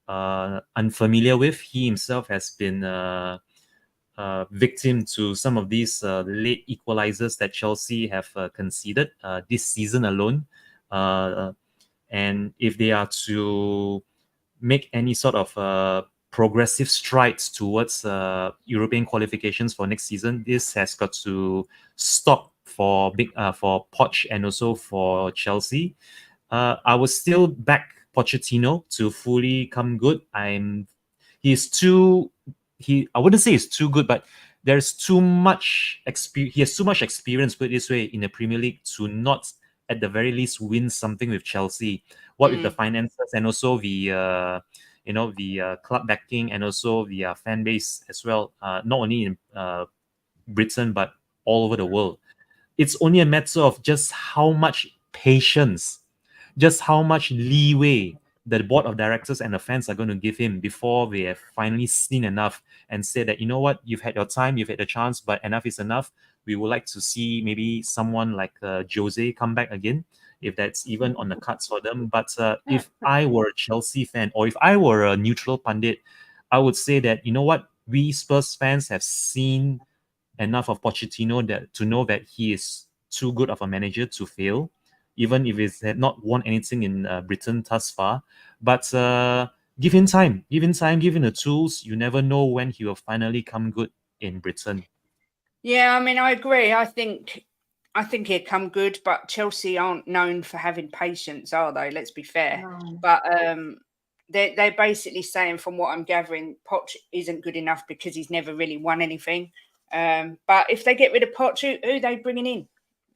unfamiliar with. He himself has been victim to some of these late equalizers that Chelsea have conceded this season alone. And if they are to make any sort of progressive strides towards European qualifications for next season, this has got to stop for Poch and also for Chelsea. I would still back Pochettino to fully come good. I wouldn't say he's too good, but there's too much experience. He has too much experience, put it this way, in the Premier League to not, at the very least, win something with Chelsea. What with the finances and also the club backing and also the fan base as well. Not only in Britain but all over the world. It's only a matter of just how much patience, just how much leeway the board of directors and the fans are going to give him before they have finally seen enough and say that, you know what, you've had your time, you've had the chance, but enough is enough. We would like to see maybe someone like Jose come back again, if that's even on the cards for them. But if I were a Chelsea fan or if I were a neutral pundit, I would say that, you know what, we Spurs fans have seen enough of Pochettino to know that he is too good of a manager to fail, even if he's had not won anything in Britain thus far. But give him time, give him the tools. You never know when he will finally come good in Britain. Yeah, I mean, I agree. I think he'll come good, but Chelsea aren't known for having patience, are they? Let's be fair. No. But they're basically saying, from what I'm gathering, Poch isn't good enough because he's never really won anything. But if they get rid of Poch, who are they bringing in?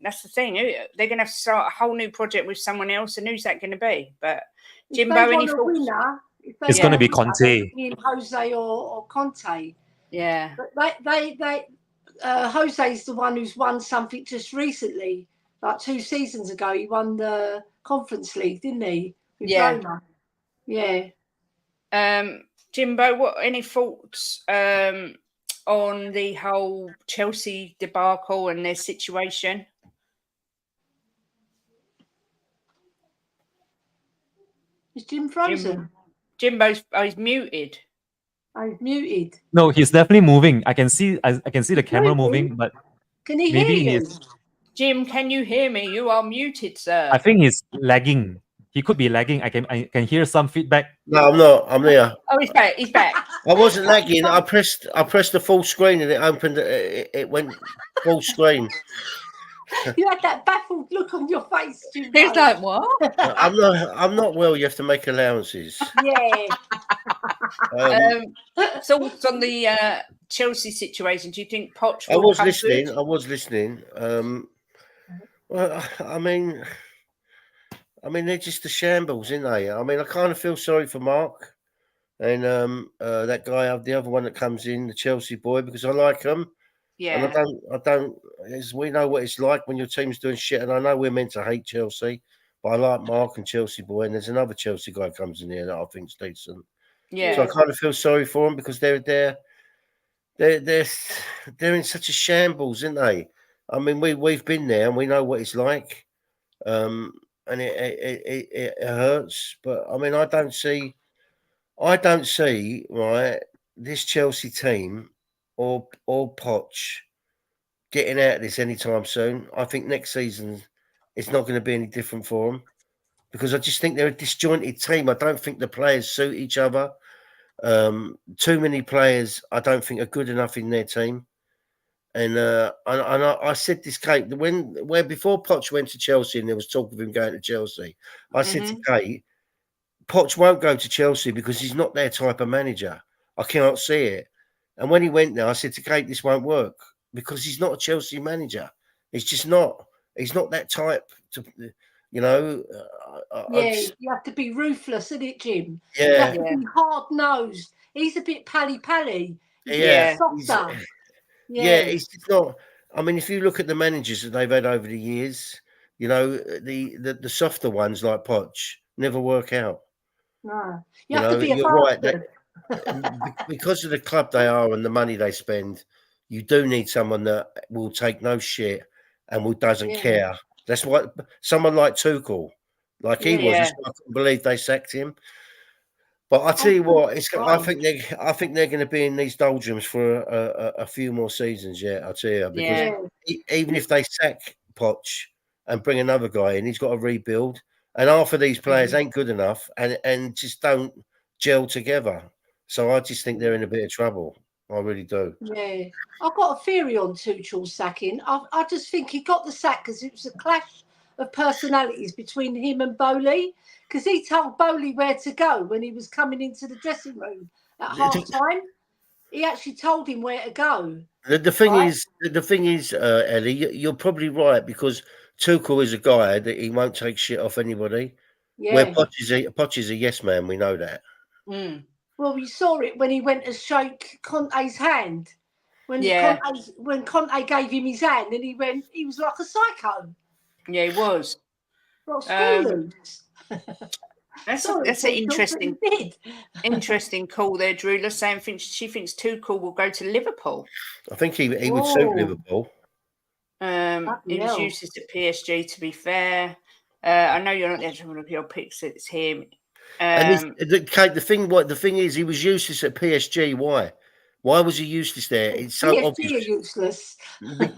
That's the thing. They're going to have to start a whole new project with someone else, and who's that going to be? But Jimbo, any thoughts? It's going to be Conte. Jose or Conte. Yeah. But they Jose's the one who's won something just recently, like 2 seasons ago. He won the Conference League, didn't he? With Roma. Yeah. Jimbo, any thoughts on the whole Chelsea debacle and their situation? Is Jim frozen? Jimbo's he's muted. Oh, he's muted. No, he's definitely moving. I can see the camera moving, but can he hear you? Jim, can you hear me? You are muted, sir. I think he's lagging. He could be lagging. I can hear some feedback. No, I'm not. I'm there. Oh, he's back. He's back. I wasn't lagging. I pressed the full screen and it opened. It went full screen. You had that baffled look on your face, Jimbo. He's like, what? I'm not well. You have to make allowances. Yeah. Thoughts on the Chelsea situation? Do you think Poch will I was listening. Well, I mean, they're just a shambles, aren't they? I mean, I kind of feel sorry for Mark and that guy, the other one that comes in, the Chelsea boy, because I like him. Yeah. And I don't. We know what it's like when your team's doing shit, and I know we're meant to hate Chelsea, but I like Mark and Chelsea boy, and there's another Chelsea guy comes in here that I think's decent. Yeah. So I kind of feel sorry for them because they're in such a shambles, aren't they? I mean, we've been there and we know what it's like, and it hurts. But I mean, I don't see right this Chelsea team or Poch getting out of this anytime soon. I think next season it's not going to be any different for them because I just think they're a disjointed team. I don't think the players suit each other. Too many players I don't think are good enough in their team. And I said this, Kate, where before Poch went to Chelsea and there was talk of him going to Chelsea, I said to Kate, Poch won't go to Chelsea because he's not their type of manager. I cannot see it. And when he went there, I said to Kate, this won't work because he's not a Chelsea manager. He's just not. He's not that type to, you know. You have to be ruthless, isn't it, Jim? Yeah. You have to be hard-nosed. He's a bit pally-pally. Yeah. Softer. He's not. I mean, if you look at the managers that they've had over the years, you know, the softer ones like Poch never work out. No. You have to be a you're right. bastard. Because of the club they are and the money they spend, you do need someone that will take no shit and doesn't care. That's what someone like Tuchel, like he was. I couldn't believe they sacked him. But I tell you what, I think they're going to be in these doldrums for a few more seasons. Yeah, I'll tell you, because even if they sack Poch and bring another guy in, he's got to rebuild, and half of these players ain't good enough and just don't gel together. So I just think they're in a bit of trouble. I really do. Yeah, I've got a theory on Tuchel's sacking. I just think he got the sack because it was a clash of personalities between him and Bowley, because he told Bowley where to go when he was coming into the dressing room at half time. He actually told him where to go. The thing is, Elly, you're probably right, because Tuchel is a guy that he won't take shit off anybody. Yeah. Where Poch is a yes man, we know that. Mm. Well, we saw it when he went to shake Conte's hand. When Conte gave him his hand, and he was like a psycho. Yeah, he was. Well, that's an interesting call there, Drew. Let's say she thinks Tuchel will go to Liverpool. I think he would suit Liverpool. He was useless at PSG, to be fair. I know you're not there to look at your picks. It's him. The thing is, he was useless at PSG. Why? Why was he useless there? It's so PSG obvious. Useless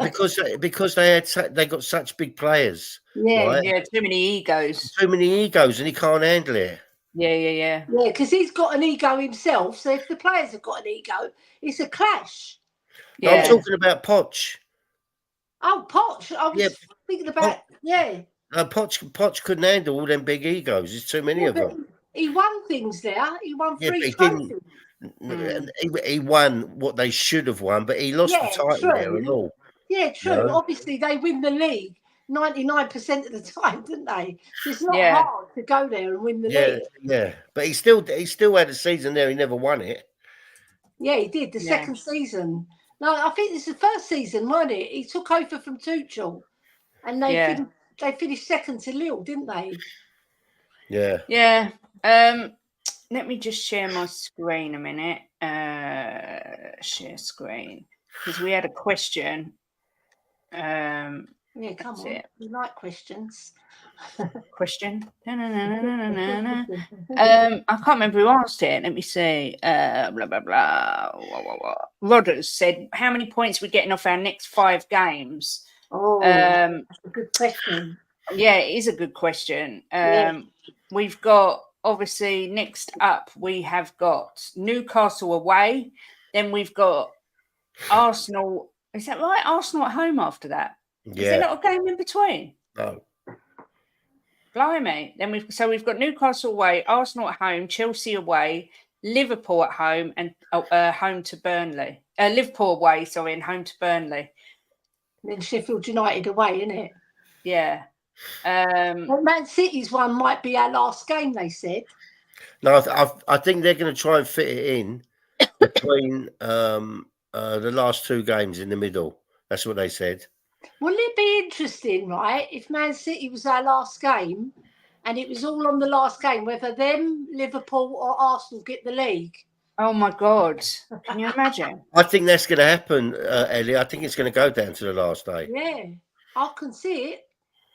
because they got such big players. Too many egos. Too many egos, and he can't handle it. Yeah, because he's got an ego himself. So if the players have got an ego, it's a clash. Yeah. I'm talking about Poch. Oh, Poch! I was thinking about Poch couldn't handle all them big egos. There's too many of them. He won things there. He won 3 trophies. He won what they should have won, but he lost the title there and all. Yeah, true. Obviously, they win the league 99% of the time, didn't they? So it's not hard to go there and win the league. Yeah, but he still had a season there. He never won it. Yeah, he did. The second season. No, I think this is the first season, wasn't it? He took over from Tuchel, and they finished second to Lille, didn't they? Yeah. Yeah. Let me just share my screen a minute. Share screen, because we had a question. Come on. We like questions. Question. I can't remember who asked it. Let me see. Blah blah blah. Rodders said, "How many points are we getting off our next 5 games?" Oh, that's a good question. Yeah, it is a good question. We've got, obviously, next up we have got Newcastle away. Then we've got Arsenal. Is that right? Arsenal at home after that. Yeah. Is there not a game in between? No. Blimey. Then we've got Newcastle away, Arsenal at home, Chelsea away, Liverpool at home, and home to Burnley. Liverpool away, and home to Burnley. And then Sheffield United away, isn't it? Yeah. Man City's one might be our last game, they said. No, I think they're going to try and fit it in between the last 2 games in the middle. That's what they said. Wouldn't it be interesting, right, if Man City was our last game and it was all on the last game, whether them, Liverpool or Arsenal get the league? Oh, my God. Can you imagine? I think that's going to happen, Elly. I think it's going to go down to the last day. Yeah, I can see it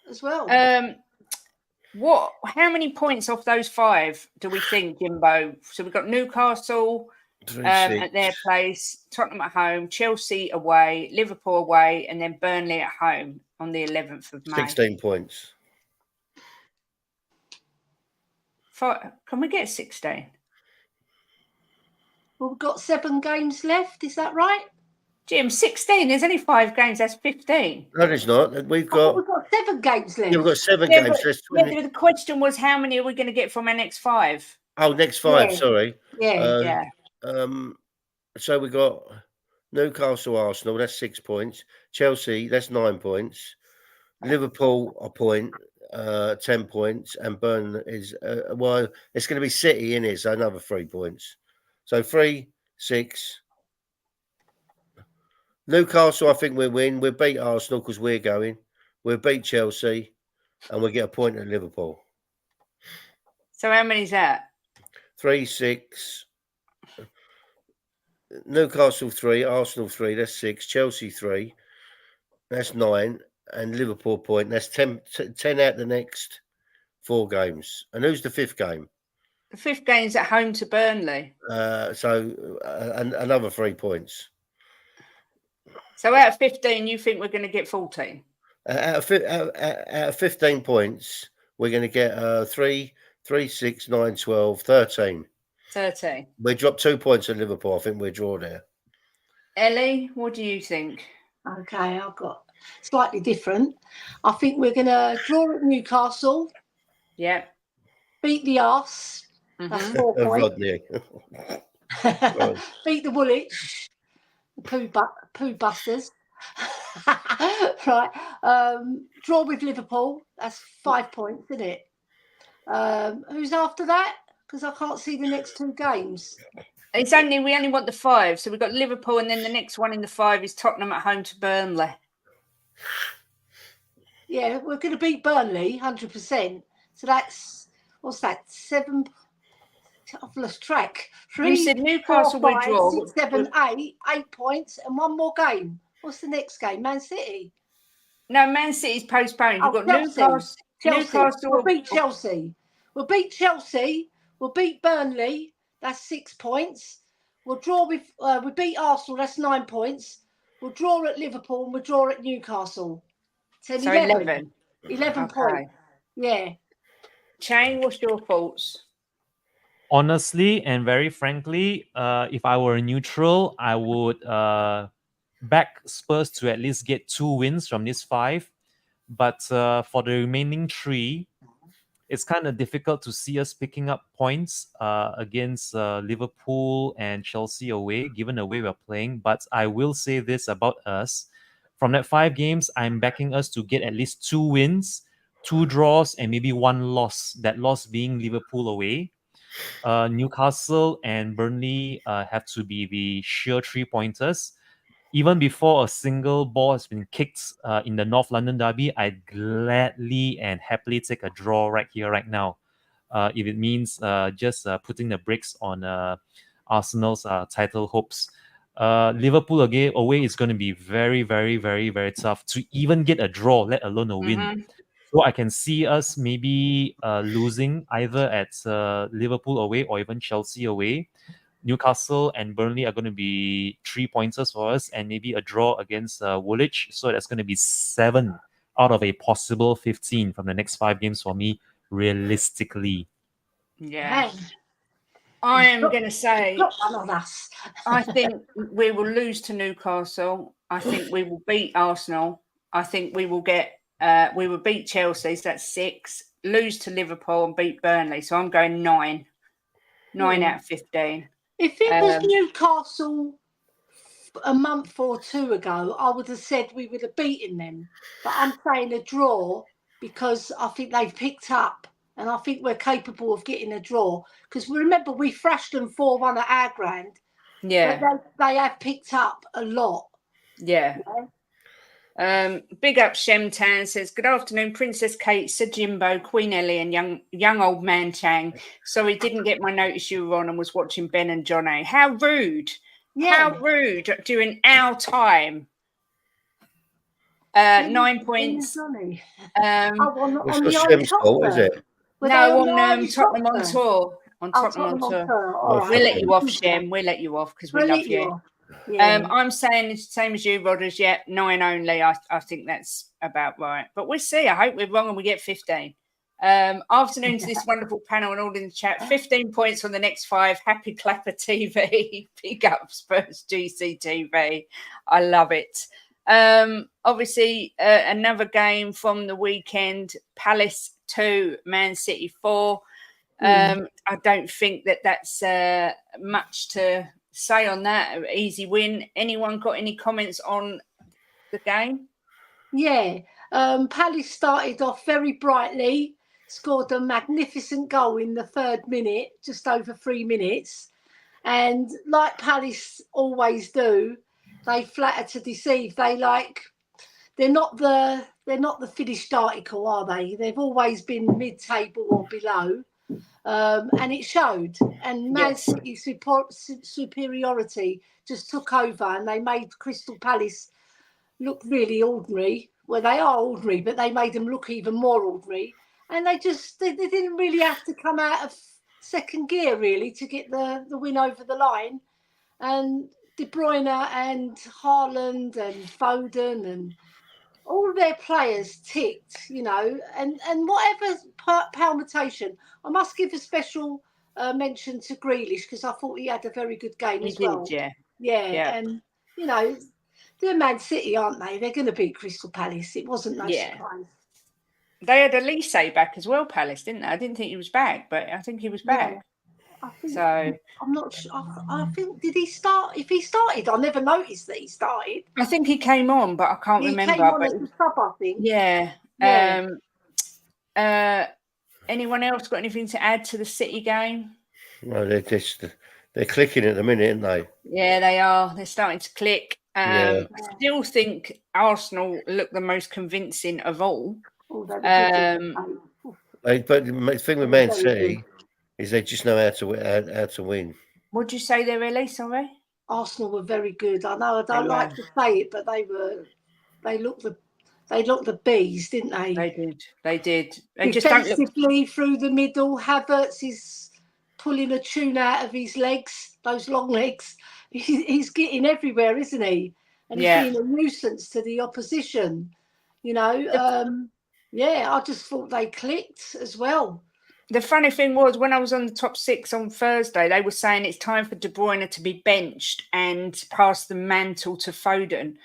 as well. How many points off those 5 do we think, Jimbo? So we've got Newcastle at their place, Tottenham at home, Chelsea away, Liverpool away, and then Burnley at home on the 11th of May. 16 points. Can we get 16? Well, we've got 7 games left. Is that right? Jim, 16. There's only 5 games. That's 15. No, there's not. We've got 7 games left. Yeah, we've got 7 games left. Yeah, the question was, how many are we going to get from our next 5? Oh, next 5. Sorry. Yeah. So we got Newcastle, Arsenal. That's 6 points. Chelsea, that's 9 points. Liverpool, a point, 10 points, and Burnley is well. It's going to be City in it, so another 3 points. So 3, 6. Newcastle, I think we'll win. We'll beat Arsenal because we're going. We'll beat Chelsea, and we'll get a point at Liverpool. So how many is that? 3, 6. Newcastle 3, Arsenal 3. That's 6. Chelsea 3. That's 9. And Liverpool point. That's 10 out the next 4 games. And who's the 5th game? The 5th game's at home to Burnley. Another 3 points. So out of 15, you think we're going to get 14? Out of 15 points, we're going to get 3, 6, 9, 12, 13. 13. We dropped 2 points at Liverpool. I think we're draw there. Elly, what do you think? Okay, I've got slightly different. I think we're going to draw at Newcastle. Yeah. Beat the arse. That's 4 points. Beat the Woolwich. Poo busters. Right. Draw with Liverpool. That's 5 points, isn't it? Who's after that? Because I can't see the next 2 games. We only want the 5. So we've got Liverpool, and then the next one in the 5 is Tottenham at home to Burnley. Yeah, we're going to beat Burnley 100%. So that's, what's that? 7. I've lost track. 3, you said Newcastle 4, 5, draw. 6, 7, 8. 8 points and 1 more game. What's the next game? Man City. No, Man City's postponed. You've got Chelsea. Newcastle. We'll beat Chelsea. We'll beat Chelsea. We'll beat Burnley. That's 6 points. We'll draw with. We beat Arsenal. That's 9 points. We'll draw at Liverpool and we'll draw at Newcastle. 10, so 11. 11 okay. points. Yeah. Chang, what's your thoughts? Honestly and very frankly, if I were neutral, I would back Spurs to at least get 2 wins from this 5. But for the remaining 3, it's kind of difficult to see us picking up points against Liverpool and Chelsea away, given the way we're playing. But I will say this about us. From that 5 games, I'm backing us to get at least 2 wins, 2 draws, and maybe 1 loss. That loss being Liverpool away. Newcastle and Burnley have to be the sheer 3-pointers. Even before a single ball has been kicked in the North London derby, I'd gladly and happily take a draw right here, right now. If it means just putting the brakes on Arsenal's title hopes. Liverpool away is going to be very, very, very, very tough to even get a draw, let alone a win. So I can see us maybe losing either at Liverpool away or even Chelsea away. Newcastle and Burnley are going to be 3-pointers for us, and maybe a draw against Woolwich. So that's going to be 7 out of a possible 15 from the next 5 games for me, realistically. Yeah. I am going to say, I think we will lose to Newcastle. I think we will beat Arsenal. I think we will beat Chelsea, so that's 6. Lose to Liverpool and beat Burnley. So I'm going 9. 9 out of 15. If it was Newcastle a month or 2 ago, I would have said we would have beaten them. But I'm saying a draw because I think they've picked up and I think we're capable of getting a draw. Because remember, we thrashed them 4-1 at our ground. Yeah. But they have picked up a lot. Yeah. Big up Shemtan says, good afternoon, Princess Kate, Sir Jimbo, Queen Elly and young old man Chang. Sorry, didn't get my notice you were on and was watching Ben and Johnny. How rude. Yeah. How rude during our time. 9 points. On the Shem's fault, is it? No, on Tottenham on tour. On Tottenham on tour. Right. We'll let you off, Shem. We'll let you off because we love you. Yeah. I'm saying it's the same as you, Rodders. Yeah, 9 only. I think that's about right. But we'll see. I hope we're wrong and we get 15. Afternoon to this wonderful panel and all in the chat. 15 points on the next 5. Happy Clapper TV. Big up Spurs GCTV. I love it. Obviously, another game from the weekend. Palace 2, Man City 4. I don't think that's much to say on that. Easy win. Anyone got any comments on the game? Yeah, Palace started off very brightly, scored a magnificent goal in the 3rd minute, just over 3 minutes. And like Palace always do, they flatter to deceive. They're not the finished article, are they? They've always been mid-table or below, and it showed. And Man City's superiority just took over, and they made Crystal Palace look really ordinary. Well, they are ordinary, but they made them look even more ordinary. And they didn't really have to come out of second gear, really, to get the win over the line. And De Bruyne and Haaland and Foden and all their players ticked, you know, and whatever permutation. I must give a special mention to Grealish, because I thought he had a very good game as well. Yeah. And, you know, they're Man City, aren't they? They're going to beat Crystal Palace. It wasn't no surprise. They had Elly back as well, Palace, didn't they? I didn't think he was back, but I think he was back. Yeah. I think, so I'm not sure. I think, did he start? If he started, I never noticed that he started. I think he came on, but I can't remember. He came on as a sub, I think. Yeah. Anyone else got anything to add to the City game? No, they're clicking at the minute, aren't they? Yeah, they are. They're starting to click. I still think Arsenal look the most convincing of all. But the thing with Man City is they just know how to win. What'd you say there, Elly? Sorry? Arsenal were very good. I know I don't like to say it, but they looked the bees, didn't they? They did. They just don't look through the middle. Havertz is pulling a tune out of his legs, those long legs. He's getting everywhere, isn't he? And he's being a nuisance to the opposition. You know, I just thought they clicked as well. The funny thing was, when I was on the top 6 on Thursday, they were saying it's time for De Bruyne to be benched and pass the mantle to Foden.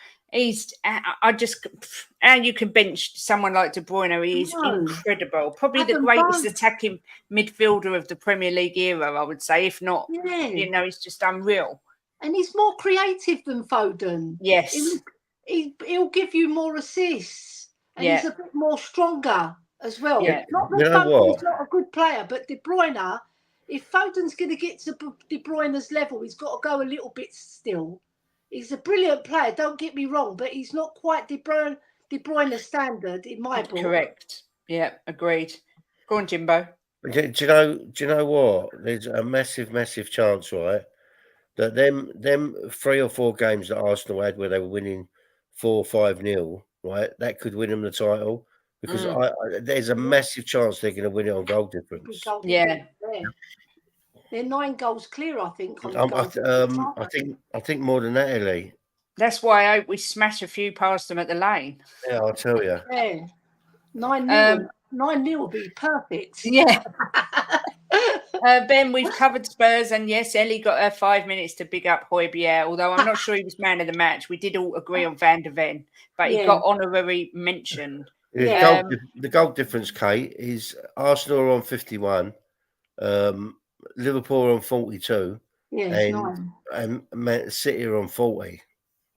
How you can bench someone like De Bruyne? He's incredible. Probably the greatest attacking midfielder of the Premier League era, I would say. If not, you know, he's just unreal. And he's more creative than Foden. Yes. He'll give you more assists. And he's a bit more stronger as well. Yeah. Not that Foden's not a good player, but De Bruyne, if Foden's going to get to De Bruyne's level, he's got to go a little bit still. He's a brilliant player, don't get me wrong, but he's not quite De Bruyne standard in my book. Correct. Yeah, agreed. Go on, Jimbo. Do you know what? There's a massive chance, right, that them 3 or 4 games that Arsenal had where they were winning 4-5-0, right, that could win them the title, because there's a massive chance they're going to win it on goal difference. Yeah. They're 9 goals clear, I think. I think more than that, Elly. That's why I hope we smash a few past them at the lane. Yeah, I'll tell you. Yeah, 9-0. 9-0 will be perfect. Yeah. Ben, we've covered Spurs, and yes, Elly got her 5 minutes to big up Højbjerg, although I'm not sure he was man of the match. We did all agree on Van der Ven, but he got honorary mention. The goal difference, Kate, is Arsenal are on 51, Liverpool are on 42, and Man City are on 40.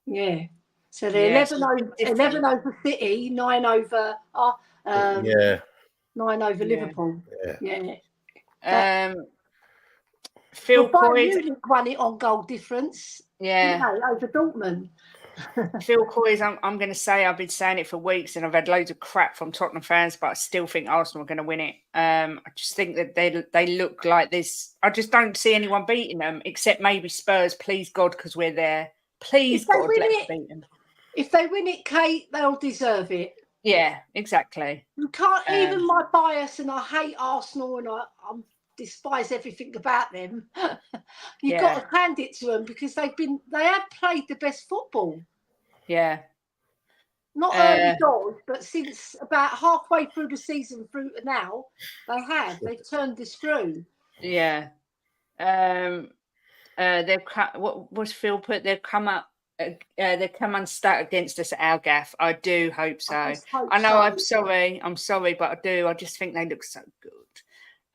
Yeah. So they're 11 over City, 9 over 9 over Liverpool. Yeah. Phil Coy's won it on goal difference. Yeah. Over Dortmund. Phil Coy's, I'm going to say, I've been saying it for weeks, and I've had loads of crap from Tottenham fans, but I still think Arsenal are going to win it. I just think that they look like this. I just don't see anyone beating them, except maybe Spurs. Please God, because we're there. Please God, let's beat them. If they win it, Kate, they'll deserve it. Yeah, exactly. You can't, even my bias, and I hate Arsenal, and I despise everything about them. You've got to hand it to them, because they have played the best football. Yeah. Not early doors, but since about halfway through the season through to now, they've turned the screw. Yeah. What was Phil put? They've come up. They come unstuck against us at our gaff. I do hope so. I know. I'm sorry, but I do. I just think they look so good.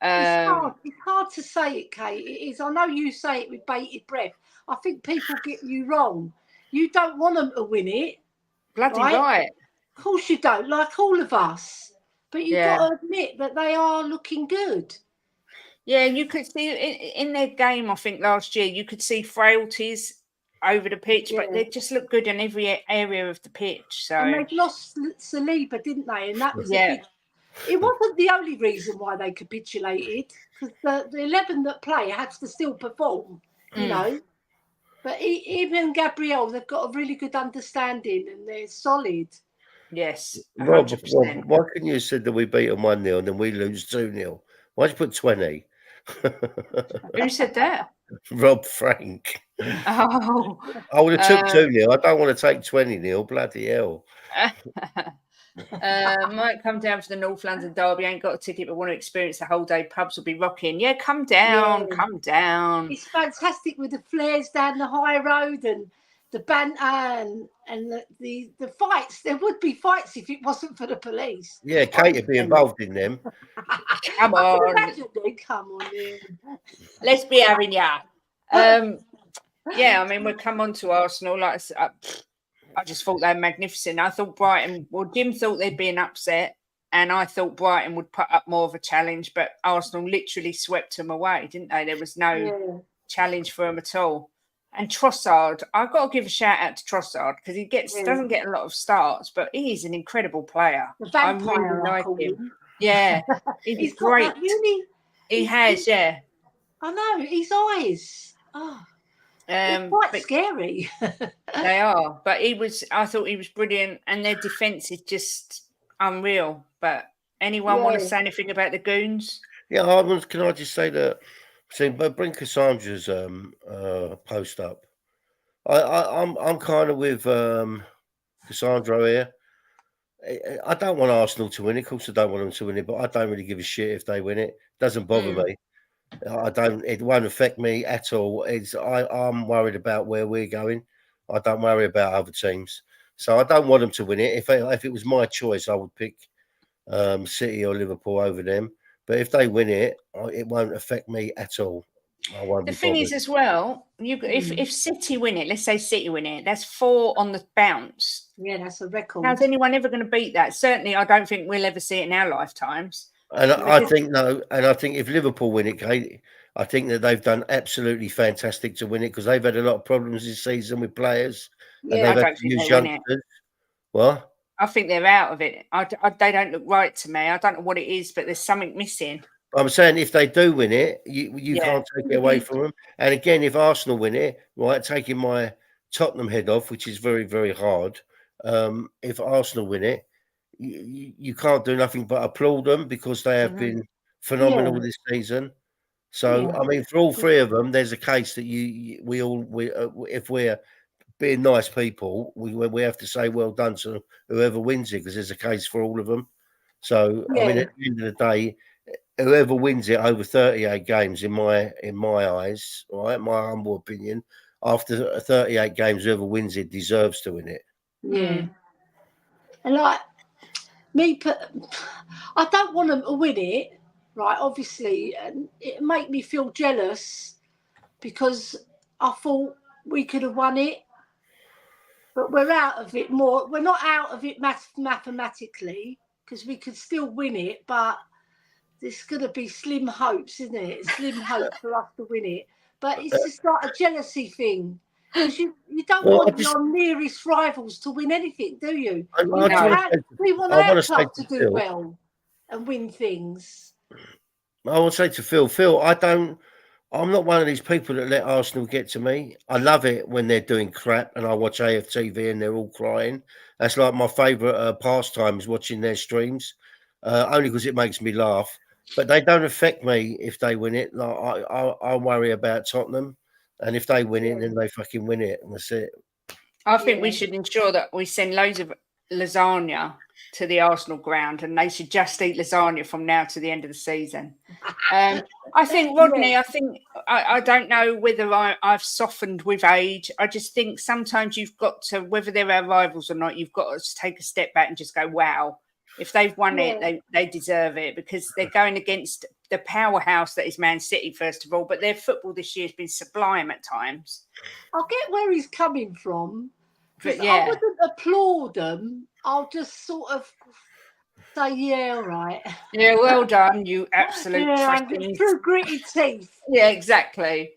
It's hard to say it, Kate. It is. I know you say it with bated breath. I think people get you wrong. You don't want them to win it. Bloody right. Of course you don't, like all of us. But you've got to admit that they are looking good. Yeah, you could see in their game, I think last year, you could see frailties over the pitch, but they just look good in every area of the pitch. So and they've lost Saliba, didn't they? And that was a big. It wasn't the only reason why they capitulated, because the 11 that play have to still perform, you know. But even Gabriel, they've got a really good understanding and they're solid. Yes, 100%. Rob, why couldn't you have said that we beat them 1-0 and then we lose 2-0? Why'd you put 20? Who said that? Rob Frank. Oh, I would have took 2-0. I don't want to take 20-0. Bloody hell. Might come down to the North London derby. Ain't got a ticket, but want to experience the whole day. Pubs will be rocking. Yeah, come down, come down. It's fantastic with the flares down the high road and the banter and the fights. There would be fights if it wasn't for the police. Yeah, Kate would be involved in them. Come on. Come on in. Let's be having ya. Yeah, I mean, we'll come on to Arsenal. Like I just thought they were magnificent. I thought Brighton, Jim thought they'd be an upset, and I thought Brighton would put up more of a challenge, but Arsenal literally swept them away, didn't they? There was no challenge for them at all. And Trossard, I've got to give a shout out to Trossard because he doesn't get a lot of starts, but he's an incredible player. I really like him. Yeah, he's great. He has, yeah. I know, his eyes. Oh. They're quite scary. They are, but I thought he was brilliant, and their defence is just unreal. But anyone want to say anything about the Goons? Yeah, can I just say that? But bring Cassandra's post up. I'm kind of with Cassandra here. I don't want Arsenal to win it. Of course, I don't want them to win it, but I don't really give a shit if they win it. It doesn't bother me. It won't affect me at all. I'm worried about where we're going. I don't worry about other teams. So I don't want them to win it. If it was my choice, I would pick City or Liverpool over them. But if they win it, it won't affect me at all. I won't be bothered. The thing is as well, if City win it, let's say City win it, that's 4 on the bounce. Yeah, that's a record. How's anyone ever going to beat that? Certainly, I don't think we'll ever see it in our lifetimes. And I think if Liverpool win it, Kate, I think that they've done absolutely fantastic to win it because they've had a lot of problems this season with players. Yeah, and they've had to use youngsters. What? I think they're out of it. They don't look right to me. I don't know what it is, but there's something missing. I'm saying if they do win it, you can't take it away from them. And again, if Arsenal win it, right, taking my Tottenham head off, which is very, very hard. If Arsenal win it, you can't do nothing but applaud them because they have been phenomenal this season. So, I mean, for all 3 of them, there's a case that if we're being nice people, we have to say well done to whoever wins it because there's a case for all of them. So, I mean, at the end of the day, whoever wins it over 38 games, in my eyes, right, my humble opinion, after 38 games, whoever wins it deserves to win it. Yeah. And like I don't want them to win it, right? Obviously, and it made me feel jealous because I thought we could have won it, but we're out of it more. We're not out of it mathematically because we could still win it, but there's going to be slim hopes, isn't it? Slim hope for us to win it, but it's just like a jealousy thing. Because you don't want your nearest rivals to win anything, do you? We want our club to do well and win things. I would say to Phil, I'm not one of these people that let Arsenal get to me. I love it when they're doing crap and I watch AFTV and they're all crying. That's like my favourite pastime is watching their streams, only because it makes me laugh. But they don't affect me if they win it. Like I worry about Tottenham. And if they win it, then they fucking win it. And that's it. I think we should ensure that we send loads of lasagna to the Arsenal ground and they should just eat lasagna from now to the end of the season. I think, Rodney, I don't know whether I've softened with age. I just think sometimes you've got to, whether they're our rivals or not, you've got to take a step back and just go, wow, If they've won it, they deserve it, because they're going against the powerhouse that is Man City, first of all. But their football this year has been sublime at times. I get where he's coming from. But I wouldn't applaud them. I'll just sort of say, yeah, all right. Yeah, well done, you absolute through gritty teeth. Yeah, exactly.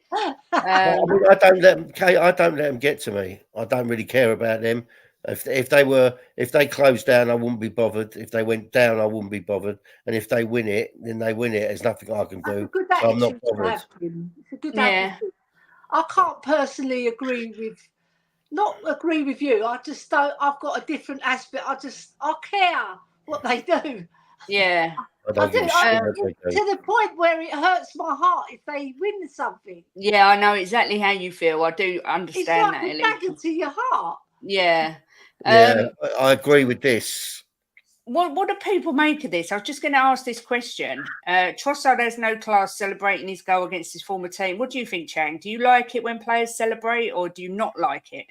I don't let them, Kate. I don't let them get to me. I don't really care about them. If they closed down, I wouldn't be bothered. If they went down, I wouldn't be bothered. And if they win it, then they win it. There's nothing I can do. So I'm not bothered. It's a good attitude. I can't personally agree with you. I just don't. I've got a different aspect. I care what they do. Yeah. I do. To the point where it hurts my heart if they win something. Yeah, I know exactly how you feel. I do understand that. It's like a dagger to your heart. Yeah. Yeah, I agree with this. What do people make of this? I was just going to ask this question. Trossard has no class celebrating his goal against his former team. What do you think, Chang? Do you like it when players celebrate, or do you not like it?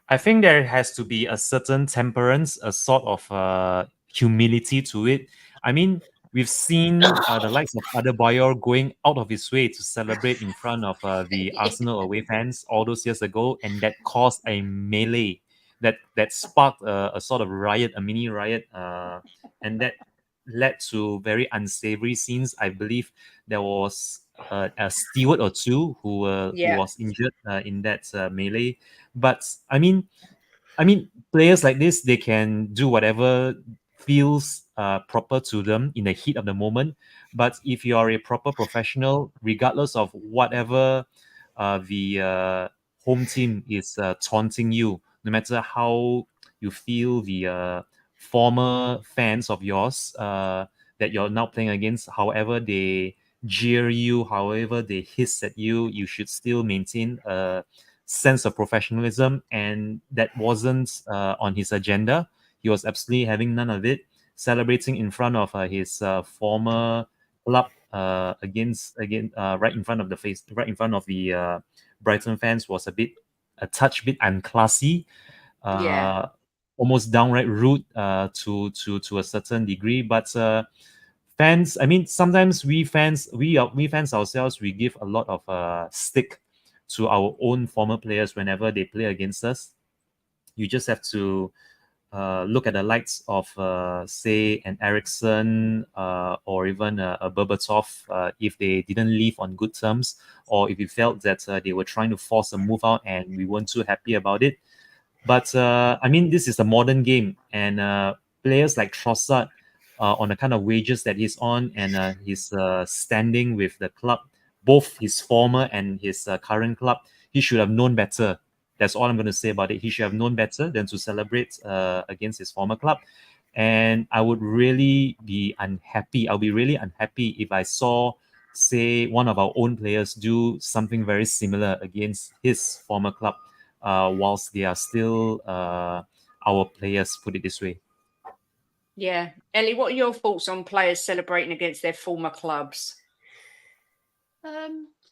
I think there has to be a certain temperance, a sort of humility to it. I mean, we've seen the likes of Adebayor going out of his way to celebrate in front of the Arsenal away fans all those years ago, and that caused a melee that sparked a sort of riot, a mini riot, and that led to very unsavory scenes. I believe there was a steward or two who was injured in that melee. But I mean, players like this, they can do whatever feels proper to them in the heat of the moment. But if you are a proper professional, regardless of whatever the home team is taunting you, no matter how you feel the former fans of yours that you're now playing against, however they jeer you, however they hiss at you, you should still maintain a sense of professionalism, and that wasn't on his agenda. He was absolutely having none of it. Celebrating in front of his former club right in front of the Brighton fans was a touch bit unclassy, almost downright rude to a certain degree. But fans, I mean, sometimes we fans ourselves, we give a lot of stick to our own former players whenever they play against us. You just have to look at the likes of, say, an Ericsson or even a Berbatov, if they didn't leave on good terms, or if you felt that they were trying to force a move out and we weren't too happy about it. But I mean, this is a modern game, and players like Trossard, on the kind of wages that he's on and his standing with the club, both his former and his current club, he should have known better. That's all I'm going to say about it. He should have known better than to celebrate against his former club. And I would really be unhappy. I'll be really unhappy if I saw, say, one of our own players do something very similar against his former club, whilst they are still our players, put it this way. Yeah. Elly, what are your thoughts on players celebrating against their former clubs?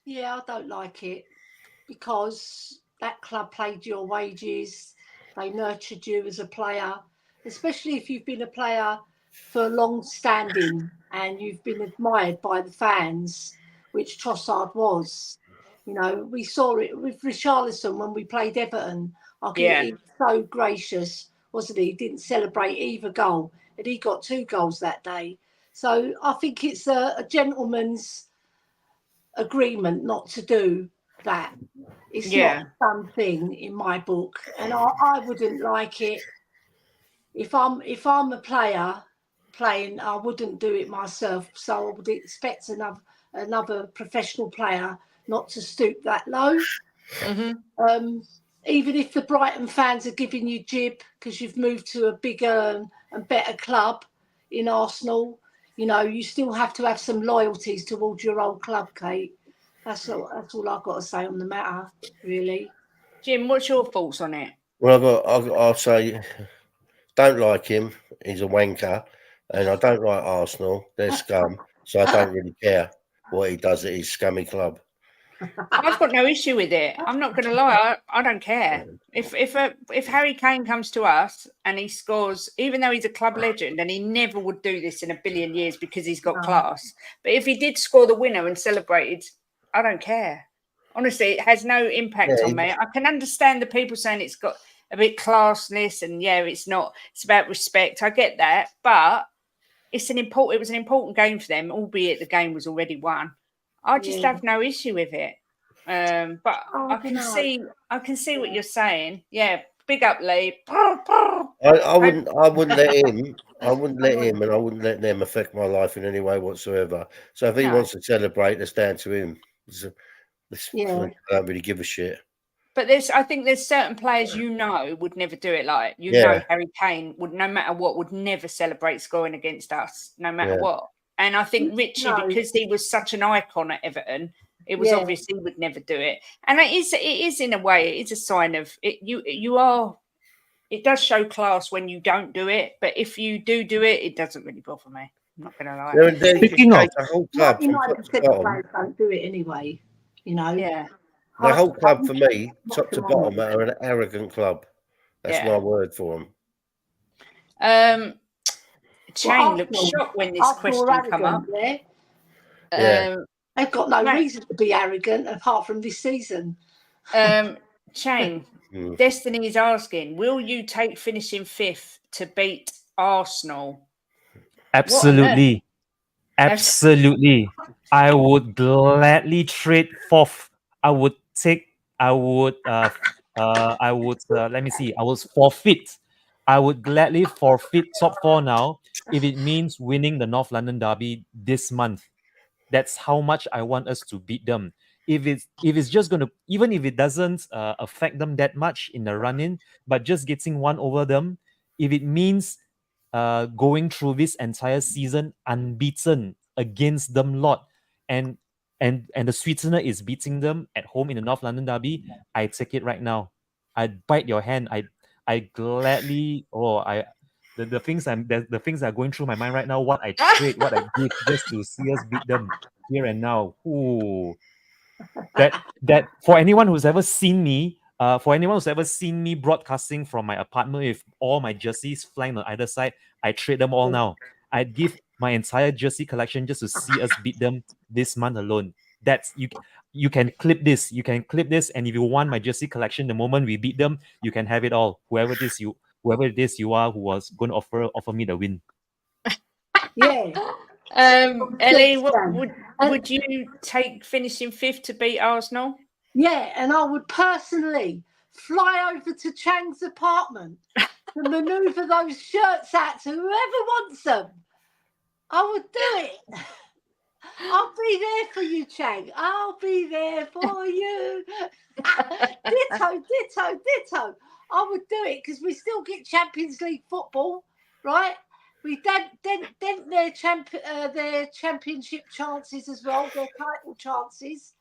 Yeah, I don't like it, because that club paid your wages. They nurtured you as a player, especially if you've been a player for long standing and you've been admired by the fans, which Trossard was. You know, we saw it with Richarlison when we played Everton. He was so gracious, wasn't he? He didn't celebrate either goal, and he got 2 goals that day. So I think it's a gentleman's agreement not to do that. It's not a fun thing in my book, and I wouldn't like it. If I'm a player playing, I wouldn't do it myself. So I would expect another professional player not to stoop that low. Mm-hmm. Even if the Brighton fans are giving you jib because you've moved to a bigger and better club in Arsenal, you know, you still have to have some loyalties towards your old club, Kate. That's all I've got to say on the matter, really. Jim, what's your thoughts on it? Well, I'll say, don't like him. He's a wanker, and I don't like Arsenal. They're scum, so I don't really care what he does at his scummy club. I've got no issue with it. I'm not going to lie. I don't care. If Harry Kane comes to us and he scores, even though he's a club legend and he never would do this in a billion years because he's got class, but if he did score the winner and celebrated, I don't care. Honestly, it has no impact on me. I can understand the people saying it's got a bit classless and it's not. It's about respect. I get that, but it was an important game for them, albeit the game was already won. I just have no issue with it. But I can see what you're saying. Yeah, big up, Lee. I wouldn't let him. I wouldn't let him, and I wouldn't let them affect my life in any way whatsoever. So if he wants to celebrate, that's down to him. I don't really give a shit. But I think there's certain players would never do it. Like Harry Kane would, no matter what, would never celebrate scoring against us, no matter what. And I think Richie, because he was such an icon at Everton, it was obvious he would never do it. And it is in a way, it is a sign of it. You are. It does show class when you don't do it, but if you do it, it doesn't really bother me. I'm not going to lie. Speaking of the whole club, don't do it anyway. Yeah. The whole club for me, top to bottom, are an arrogant club. That's my word for them. Chang looked shocked when this question come up. They've got no reason to be arrogant apart from this season. Chang, Destiny is asking, will you take finishing 5th to beat Arsenal? Absolutely. Absolutely. I would gladly trade 4th. I would let me see. I was forfeit. I would gladly forfeit top 4 now if it means winning the North London Derby this month. That's how much I want us to beat them. If it's just going to, even if it doesn't affect them that much in the run-in, but just getting one over them, if it means going through this entire season unbeaten against them lot, and the sweetener is beating them at home in the North London Derby, I take it right now. I'd bite your hand. I gladly the things that are going through my mind right now, what I trade, what I give just to see us beat them here and now. Ooh. That for anyone who's ever seen me broadcasting from my apartment with all my jerseys flying on either side, I trade them all now. I'd give my entire jersey collection just to see us beat them this month alone. That's you can clip this. You can clip this, and if you want my jersey collection, the moment we beat them, you can have it all. Whoever it is you are who was going to offer me the win. Elly, would you take finishing 5th to beat Arsenal? Yeah, and I would personally fly over to Chang's apartment to manoeuvre those shirts out to whoever wants them. I would do it. I'll be there for you, Chang. I'll be there for you. Ditto. I would do it because we still get Champions League football, right? We dent their championship chances as well, their title chances,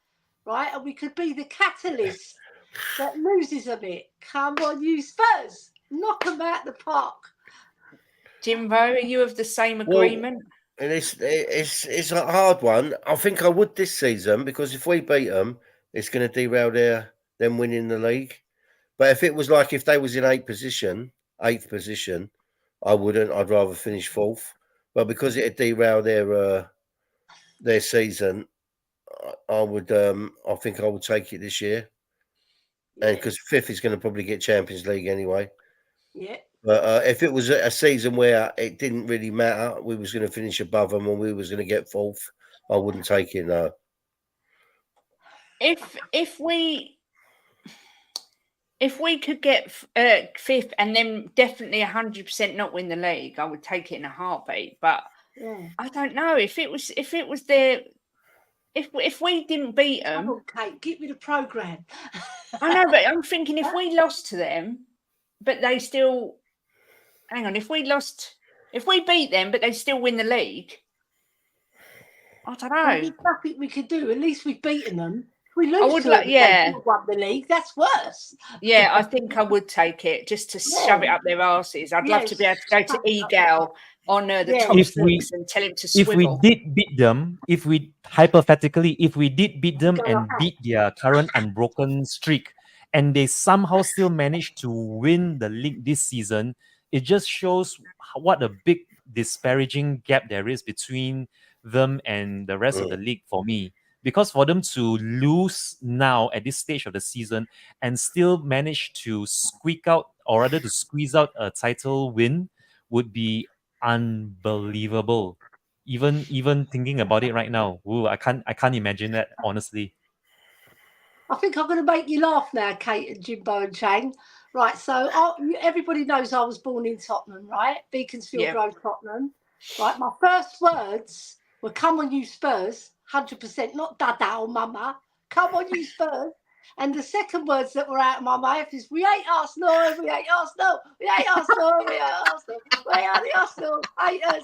right? And we could be the catalyst that loses a bit. Come on, you Spurs. Knock them out the park. Jimbo, are you of the same agreement? And it's a hard one. I think I would this season because if we beat them, it's going to derail them winning the league. But if it was like if they was in 8th position, I wouldn't. I'd rather finish 4th. But because it'd derail their season, I would. I think I would take it this year, and because 5th is going to probably get Champions League anyway. Yeah. But if it was a season where it didn't really matter, we was going to finish above them and we was going to get 4th, I wouldn't take it, no. If we could get 5th and then definitely 100% not win the league, I would take it in a heartbeat. But I don't know if we didn't beat them. Okay, give me the program. I know, but I'm thinking if we lost to them, but they still. Hang on, if we beat them, but they still win the league, I don't know. There's nothing we could do. At least we've beaten them. We lose to them, they won the league. That's worse. Yeah, I think I would take it just to shove it up their arses. I'd love to be able to go to Egal on the top six and tell him to swivel. If we did beat them, if we did beat them and beat their current unbroken streak, and they somehow still managed to win the league this season, it just shows what a big disparaging gap there is between them and the rest of the league for me. Because for them to lose now at this stage of the season and still manage to squeak out, or rather to squeeze out a title win, would be unbelievable. Even thinking about it right now, I can't imagine that, honestly. I think I'm going to make you laugh now, Kate and Jimbo and Chang. Right, so everybody knows I was born in Tottenham, right? Beaconsfield Road, Tottenham. Right, my first words were "Come on, you Spurs." 100%, not dada or mama. Come on, you Spurs. And the second words that were out of my mouth is, "We ain't Arsenal, we ain't Arsenal, we ain't Arsenal, we ain't Arsenal, we ain't the Arsenal, hate us."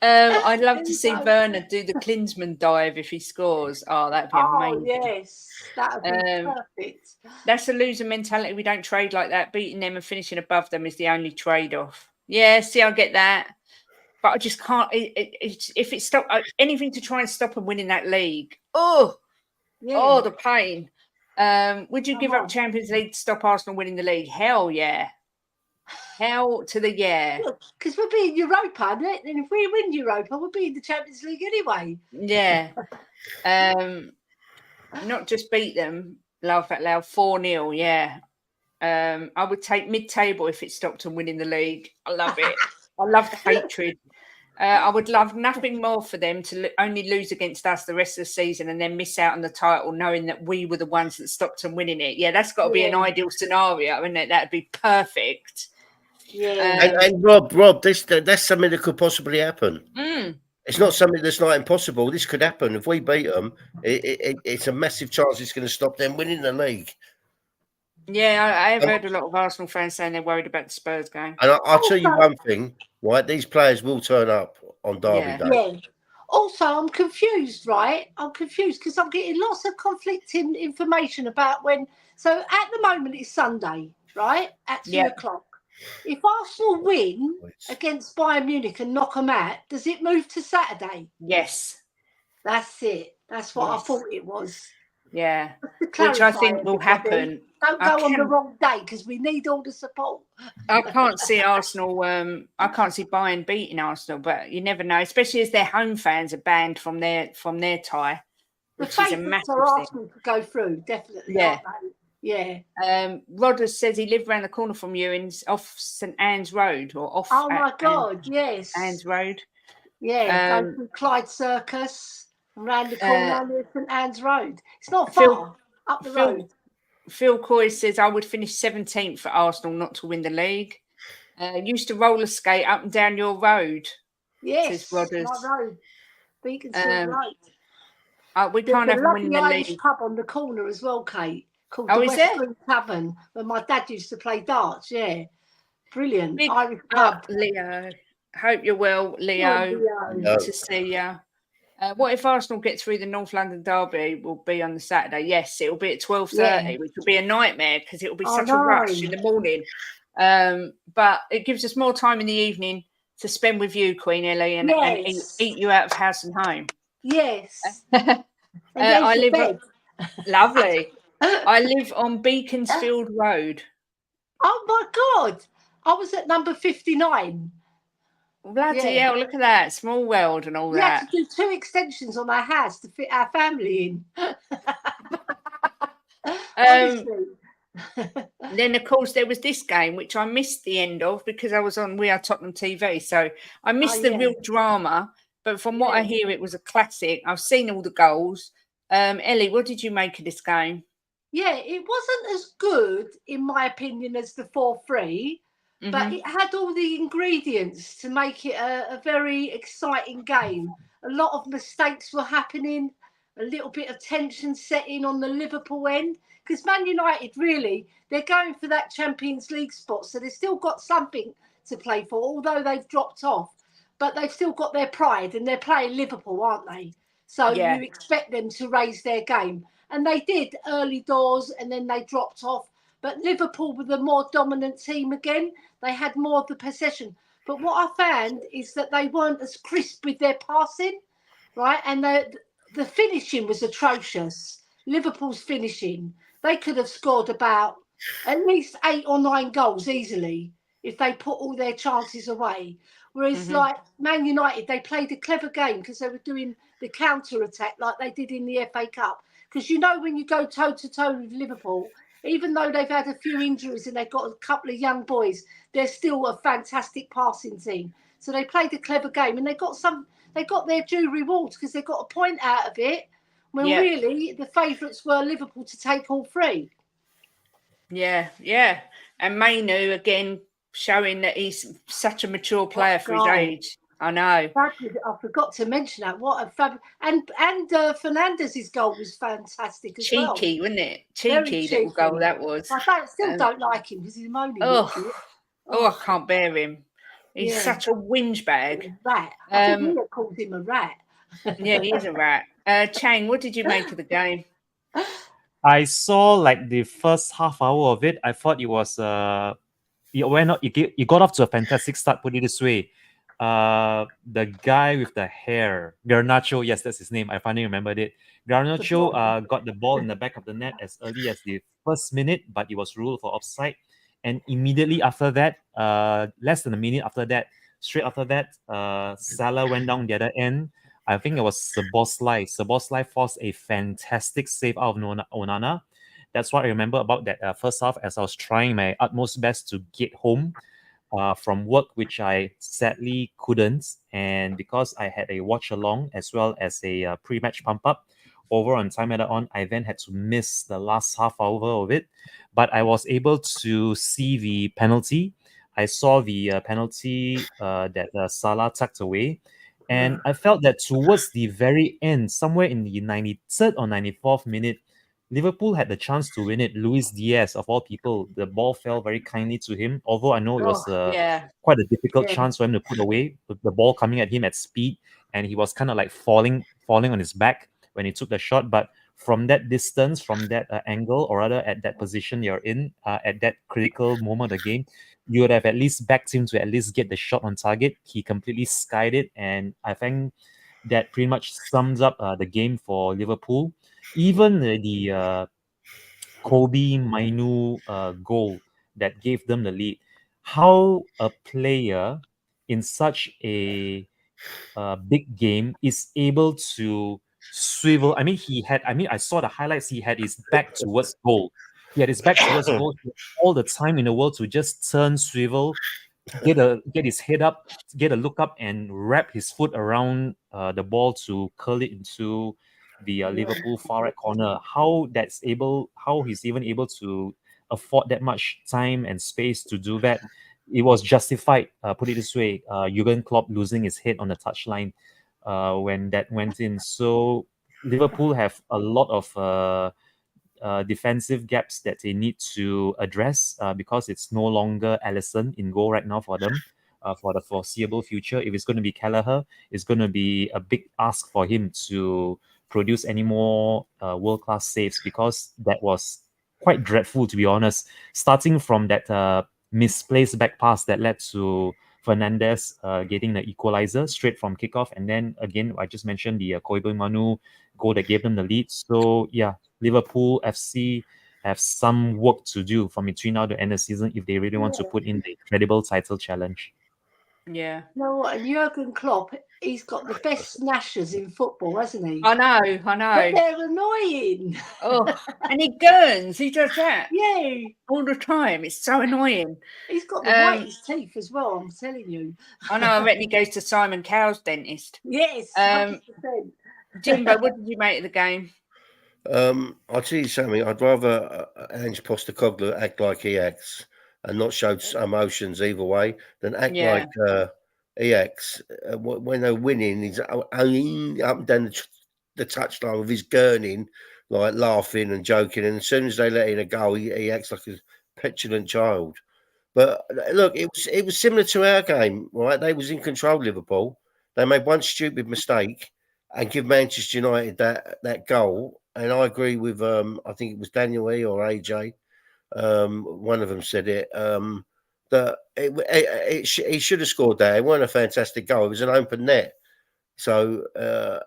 I'd love to see Werner do the Klinsmann dive if he scores. Oh, that'd be amazing. Oh, yes, that would be perfect. That's a loser mentality. We don't trade like that. Beating them and finishing above them is the only trade-off. Yeah, see, I get that. But I just can't. If it stopped anything to try and stop them winning that league, the pain. Would you give up Champions League to stop Arsenal winning the league? Hell yeah, hell to the yeah. Because we'll be in Europa, and if we win Europa, we'll be in the Champions League anyway. Yeah. Not just beat them. Laugh out loud. 4-0. Yeah. I would take mid-table if it stopped them winning the league. I love it. I love the hatred. I would love nothing more for them to only lose against us the rest of the season and then miss out on the title, knowing that we were the ones that stopped them winning it. Yeah, that's got to be an ideal scenario, isn't it? That'd be perfect. Yeah. And Rob, that's something that could possibly happen. It's not something that's not impossible. This could happen if we beat them. It's a massive chance it's going to stop them winning the league. Yeah, I have heard a lot of Arsenal fans saying they're worried about the Spurs game. And I'll tell you one thing, right? These players will turn up on Derby Day. Yeah. Also, I'm confused, right? I'm confused because I'm getting lots of conflicting information about when. So at the moment, it's Sunday, right? At 3 o'clock. If Arsenal win against Bayern Munich and knock them out, does it move to Saturday? Yes. That's it. That's what I thought it was. Yeah. Which I think will happen. Don't go on the wrong day because we need all the support. I can't see Arsenal. I can't see Bayern beating Arsenal, but you never know. Especially as their home fans are banned from their tie, which is a massive thing. Arsenal to go through, definitely. Yeah. Yeah. Rodgers says he lived around the corner from you off St Anne's Road or off. Oh my God! Yes. Anne's Road. Yeah. Go through Clyde Circus around the corner near St Anne's Road. It's not far up the road. Phil Coy says, I would finish 17th for Arsenal not to win the league. Used to roller skate up and down your road. Yes, says Rodgers. my road. Beaconsfield Road. We can't have win the Irish league. Pub on the corner as well, Kate. Called the West Green Tavern, where my dad used to play darts. Yeah, brilliant. Big Irish pub. Leo. Hope you're well, Leo. Leo. To see you. What if Arsenal get through the North London derby? Will be on the Saturday. Yes, it will be at 12:30, which will be a nightmare because it will be such a rush in the morning. But it gives us more time in the evening to spend with you, Queen Elly, and eat you out of house and home. Yes. I live lovely. I live on Beaconsfield Road. Oh my God! I was at number 59. Bloody hell, look at that. Small world and all that. We had to do 2 extensions on our house to fit our family in. Then, of course, there was this game, which I missed the end of because I was on We Are Tottenham TV. So I missed the real drama. But from what I hear, it was a classic. I've seen all the goals. Elly, what did you make of this game? Yeah, it wasn't as good, in my opinion, as the 4-3. But it had all the ingredients to make it a very exciting game. A lot of mistakes were happening, a little bit of tension setting on the Liverpool end. Because Man United, really, they're going for that Champions League spot. So they've still got something to play for, although they've dropped off. But they've still got their pride and they're playing Liverpool, aren't they? So Yeah. you expect them to raise their game. And they did early doors, and then they dropped off. But Liverpool were the more dominant team again. They had more of the possession. But what I found is that they weren't as crisp with their passing, right? And the finishing was atrocious. Liverpool's finishing. They could have scored about at least 8 or 9 goals easily if they put all their chances away. Whereas, like Man United, they played a clever game because they were doing the counter attack like they did in the FA Cup. Because when you go toe to toe with Liverpool, even though they've had a few injuries and they've got a couple of young boys, they're still a fantastic passing team. So they played a clever game, and they got their due rewards because they got a point out of it. When really the favourites were Liverpool to take all 3. Yeah. And Mainu again showing that he's such a mature player for his age. I know. I forgot to mention that. What a fab! And Fernandez's goal was fantastic as well. Cheeky, wasn't it? Very Cheeky little goal that was. I still don't like him because he's moaning. I can't bear him. He's such a whinge bag. Rat. I think Mia calls him a rat. Yeah, he is a rat. Chang, what did you make of the game? I saw like the first half hour of it. I thought it was it got off to a fantastic start, put it this way. The guy with the hair, Garnacho, yes, that's his name. I finally remembered it. Garnacho got the ball in the back of the net as early as the first minute, but it was ruled for offside. And immediately after that, less than a minute after that, straight after that, Salah went down the other end. I think it was Szoboszlai. Szoboszlai forced a fantastic save out of Onana. That's what I remember about that first half, as I was trying my utmost best to get home from work, which I sadly couldn't. And because I had a watch along as well as a pre-match pump up over on Time Added On, I then had to miss the last half hour of it. But I was able to see the penalty. I saw the penalty that Salah tucked away. And I felt that towards the very end, somewhere in the 93rd or 94th minute, Liverpool had the chance to win it. Luis Diaz, of all people, the ball fell very kindly to him. Although I know it was quite a difficult chance for him to put away, with the ball coming at him at speed, and he was kind of like falling on his back when he took the shot. But from that distance, from that angle, or rather at that position you're in, at that critical moment of the game, you would have at least backed him to at least get the shot on target. He completely skied it, and I think that pretty much sums up the game for Liverpool. Even the Kobe Mainu goal that gave them the lead. How a player in such a big game is able to swivel. I saw the highlights. He had his back towards goal. He had his back towards goal all the time in the world to just turn, swivel, get his head up, get a look up, and wrap his foot around the ball to curl it into the Liverpool far right corner. How he's even able to afford that much time and space to do that. It was justified. Put it this way: Jurgen Klopp losing his head on the touchline when that went in. So Liverpool have a lot of defensive gaps that they need to address because it's no longer Alisson in goal right now for them for the foreseeable future. If it's going to be Kelleher, it's going to be a big ask for him to produce any more world-class saves, because that was quite dreadful, to be honest. Starting from that misplaced back pass that led to Fernandez getting the equalizer straight from kickoff, and then again, I just mentioned the Kobe Manu goal that gave them the lead. So yeah, Liverpool FC have some work to do from between now to the end of the season if they really want to put in the credible title challenge. Yeah. You know what? And Jurgen Klopp, he's got the best snashers in football, hasn't he? I know. But they're annoying. And he gurns. He does that. Yeah. All the time. It's so annoying. He's got the whitest teeth as well, I'm telling you. I know. I reckon he goes to Simon Cowell's dentist. Yes, 100%. Jimbo, what did you make of the game? I'll tell you something. I'd rather Ange Postecoglou act like he acts and not show emotions either way than act like he acts when they're winning. He's up and down the touchline with his gurning, like laughing and joking. And as soon as they let in a goal, he acts like a petulant child. But look, it was similar to our game, right? They was in control, Liverpool. They made one stupid mistake, and give Manchester United that goal. And I agree with I think it was Daniel E or AJ. One of them said it. That he should have scored that. It wasn't a fantastic goal. It was an open net. So I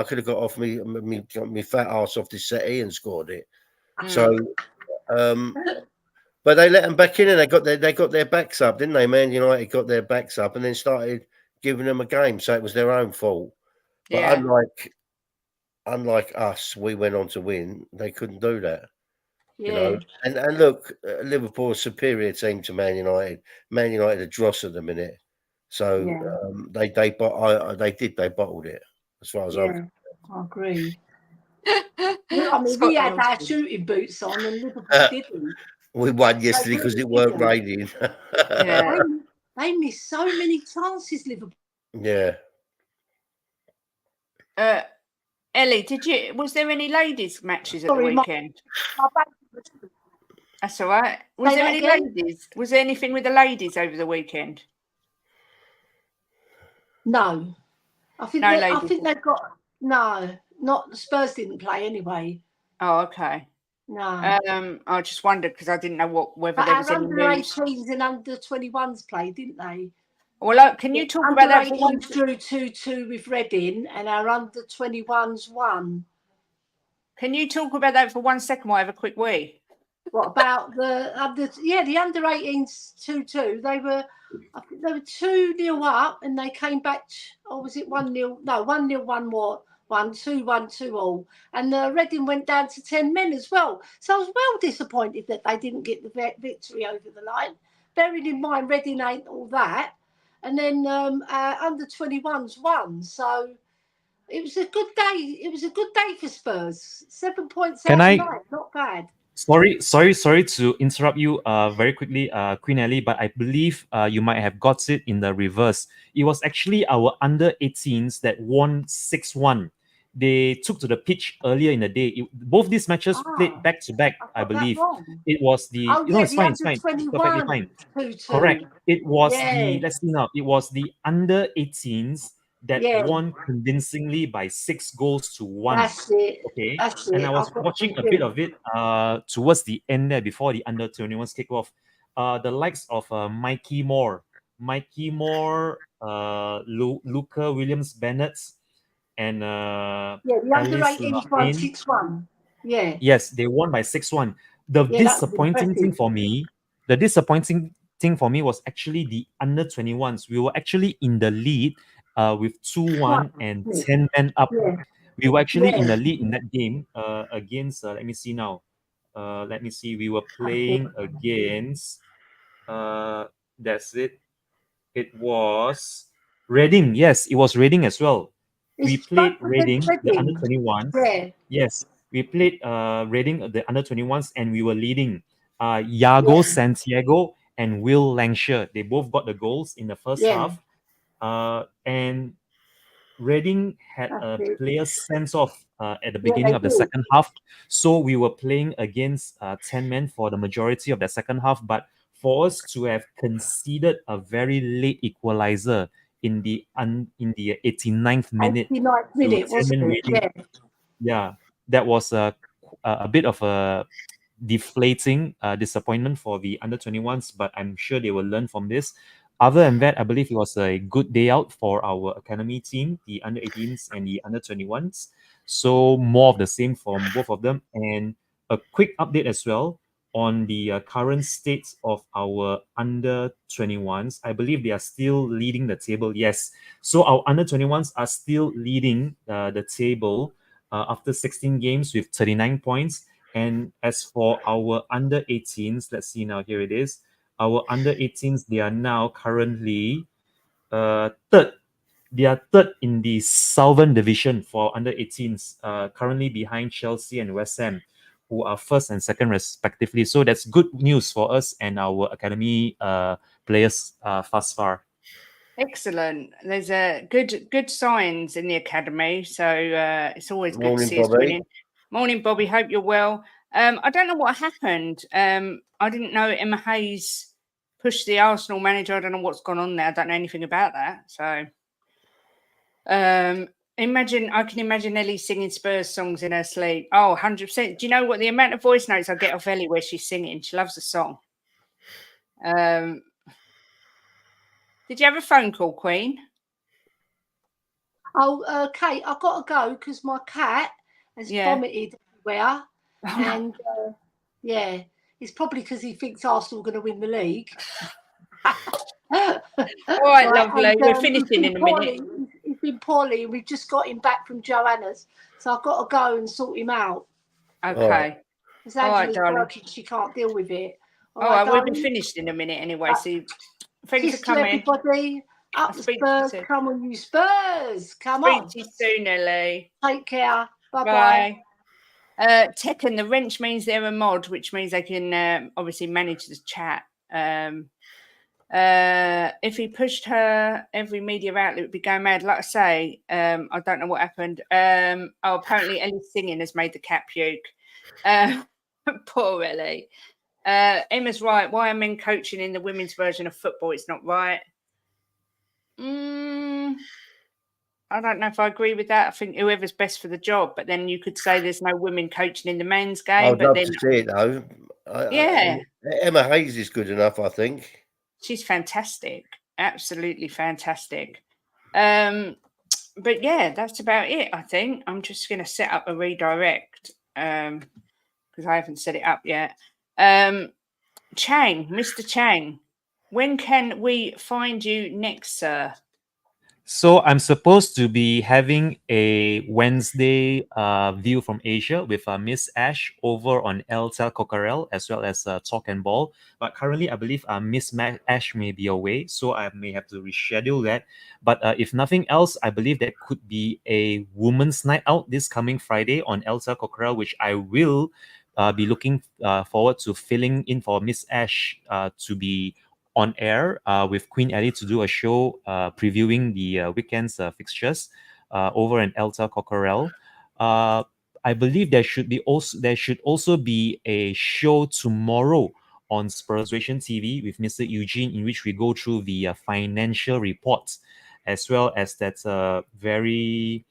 could have got off me fat ass off this settee and scored it. So, but they let them back in and they got their backs up, didn't they? Man United got their backs up and then started giving them a game. So it was their own fault. But unlike us, we went on to win. They couldn't do that. Yeah. You know, and look, Liverpool's superior team to Man United. Man United are dross at the minute, so they bottled it as far as I'm. I agree. I mean, we had our shooting boots on, and Liverpool didn't. We won yesterday because it weren't raining. They missed so many chances, Liverpool. Yeah. Elly, was there any ladies matches at the weekend? That's all right. Was there any ladies? Was there anything with the ladies over the weekend? No. I think they've got not Spurs didn't play anyway. Oh, okay. No. I just wondered because I didn't know whether but there was our any news. under 18s and under 21s played, didn't they? Well, can you talk about that? Under 18s drew 2-2 with Reading, and our under 21s won. Can you talk about that for 1 second? While I have a quick wee. What about the under 18s 2-2? They were 2-0 up, and they came back. Or was it 1-0? No, 1-0, 1-2, 1-2 all. And Reading went down to 10 men as well. So I was well disappointed that they didn't get the victory over the line. Bearing in mind, Reading ain't all that. And then under 21s won. So it was a good day. It was a good day for Spurs. 7 points out of 9. Not bad. Sorry to interrupt you very quickly, Queen Elly, but I believe you might have got it in the reverse. It was actually our under 18s that won 6-1. They took to the pitch earlier in the day. Both these matches played back to back, I believe. It was the it's fine, perfectly fine. 2-2. Correct. It was let's see now. It was the under 18s that won convincingly by 6-1. That's it. Okay. That's and it. I was watching a bit of it towards the end there before the under 21s kick off. The likes of Mikey Moore, Luca Williams Bennett, and the under 18s won 6-1. Yeah. Yes, they won by 6-1. The disappointing thing for me was actually the under 21s. We were actually in the lead with 2-1 and 10 men up. We were actually in the lead in that game against let me see now. We were playing against that's it. It was Reading. Yes, it was Reading as well. We played Reading, the under 21s. Yeah. Yes, we played Reading, the under 21s, and we were leading. Iago Santiago and Will Lancashire. They both got the goals in the first half. And Reading had a player sense off at the beginning of the second half. So we were playing against 10 men for the majority of the second half. But for us to have conceded a very late equalizer in the 89th minute, 89th minute, wasn't it? Yeah, that was a bit of a deflating disappointment for the under 21s, but I'm sure they will learn from this. Other than that, I believe it was a good day out for our academy team, the under 18s and the under 21s. So more of the same from both of them. And a quick update as well on the current state of our under 21s. I believe they are still leading the table. Yes. So our under 21s are still leading the table after 16 games with 39 points. And as for our under 18s, let's see now, here it is. Our under 18s, they are now currently third. They are third in the Southern Division for under 18s, currently behind Chelsea and West Ham, who are first and second respectively. So that's good news for us and our academy players thus far. Excellent. There's good signs in the academy, so it's always good to see us winning. Morning, Bobby. Hope you're well. I don't know what happened. I didn't know Emma Hayes pushed the Arsenal manager. I don't know what's gone on there. I don't know anything about that. So I can imagine Elly singing Spurs songs in her sleep. Oh, 100%. Do you know what the amount of voice notes I get off Elly where she's singing? She loves the song. Did you have a phone call, Queen? Oh, Kate, I've got to go because my cat has vomited everywhere. And yeah, it's probably because he thinks Arsenal are going to win the league. All right, lovely. We're finishing in a minute. He's been poorly, and we've just got him back from Joanna's, so I've got to go and sort him out. Okay. Because Angela's working, she can't deal with it. All right, we'll be finished in a minute anyway. So thanks for coming. Everybody. Up the Spurs. Come on, you Spurs. Come on. Speak to you soon, Elly. Take care. Bye-bye. Tekken, the wrench means they're a mod, which means they can obviously manage the chat. If he pushed her, every media outlet would be going mad. Like I say, I don't know what happened. Apparently Elly's singing has made the cat puke. Poor Elly. Emma's right. Why are men coaching in the women's version of football? It's not right. I don't know if I agree with that. I think whoever's best for the job, but then you could say there's no women coaching in the men's game. I'd love to see it though. Emma Hayes is good enough, I think. She's fantastic, absolutely fantastic. But yeah, that's about it. I think I'm just going to set up a redirect because I haven't set it up yet. Chang, Mr. Chang, when can we find you next, sir? So I'm supposed to be having a Wednesday view from Asia with Miss Ash over on El Tel Coquerel, as well as Talk and Ball. But currently, I believe Miss Ash may be away, so I may have to reschedule that. But if nothing else, I believe there could be a women's night out this coming Friday on El Tel Coquerel, which I will be looking forward to filling in for Miss Ash to be on air with Queen Elly to do a show previewing the weekend's fixtures over in El Tel Coquerel. I believe there should also be a show tomorrow on Spursration TV with Mr. Eugene, in which we go through the financial reports, as well as that very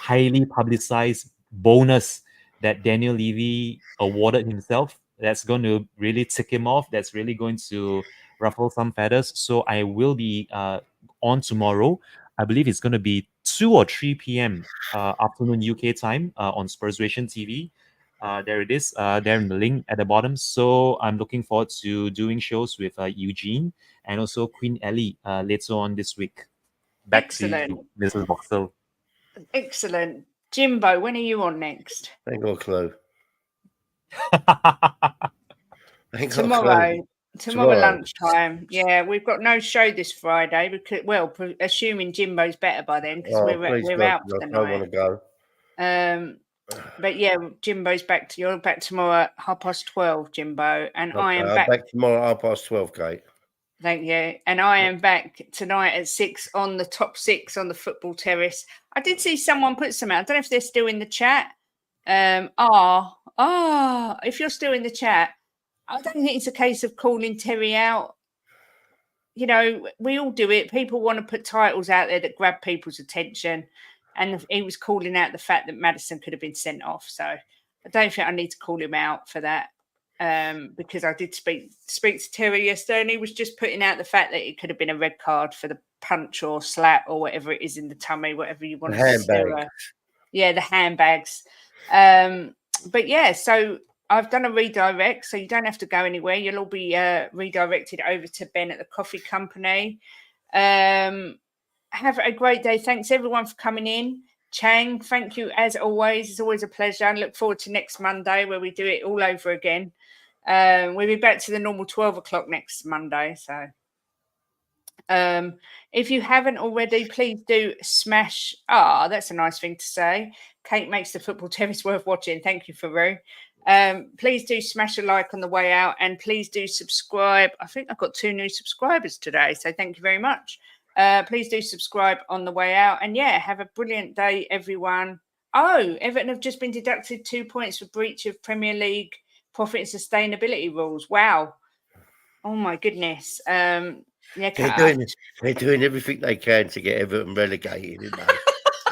highly publicized bonus that Daniel Levy awarded himself. That's going to really tick him off. That's really going to ruffle some feathers. So I will be on tomorrow. I believe it's going to be 2 or 3 p.m. Afternoon UK time on Spursration TV. There it is, there in the link at the bottom. So I'm looking forward to doing shows with Eugene and also Queen Elly later on this week. Back to you, Mrs. Boxell. Excellent. Jimbo, when are you on next? I ain't got a clue. Tomorrow lunchtime. Yeah, we've got no show this Friday because, well, assuming Jimbo's better by then, because we're out tonight. I want to go. But yeah, Jimbo's back. You're back tomorrow at 12:30, Jimbo, and I am back tomorrow at 12:30, Kate. Thank you. And I am back tonight at 6 on the top 6 on the football terrace. I did see someone put some out. I don't know if they're still in the chat. If you're still in the chat, I don't think it's a case of calling Terry out. You know, we all do it. People want to put titles out there that grab people's attention. And he was calling out the fact that Maddison could have been sent off. So I don't think I need to call him out for that. Because I did speak to Terry yesterday, and he was just putting out the fact that it could have been a red card for the punch or slap or whatever it is in the tummy, whatever you want to say. Yeah, the handbags. But yeah, so I've done a redirect, so you don't have to go anywhere. You'll all be redirected over to Ben at the coffee company. Have a great day. Thanks everyone for coming in. Chang, thank you as always. It's always a pleasure. I look forward to next Monday where we do it all over again. We'll be back to the normal 12 o'clock next Monday. So if you haven't already, please do smash. That's a nice thing to say. Kate makes the football terrace worth watching. Thank you, Faru. Please do smash a like on the way out, and please do subscribe. I think I've got 2 new subscribers today, so thank you very much. Please do subscribe on the way out, and yeah, have a brilliant day, everyone. Everton have just been deducted 2 points for breach of Premier League profit and sustainability rules. Wow. Oh my goodness. Yeah, they're doing everything they can to get Everton relegated, isn't they?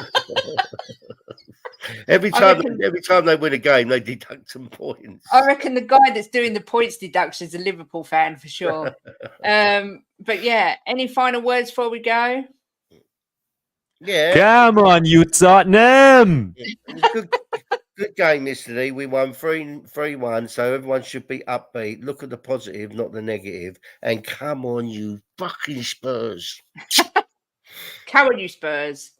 Every time they win a game, they deduct some points. I reckon the guy that's doing the points deduction is a Liverpool fan for sure. But yeah, any final words before we go? Yeah. Come on, you Tottenham. It was good game yesterday. We won 3-1, so everyone should be upbeat. Look at the positive, not the negative. And come on, you fucking Spurs. Come on, you Spurs.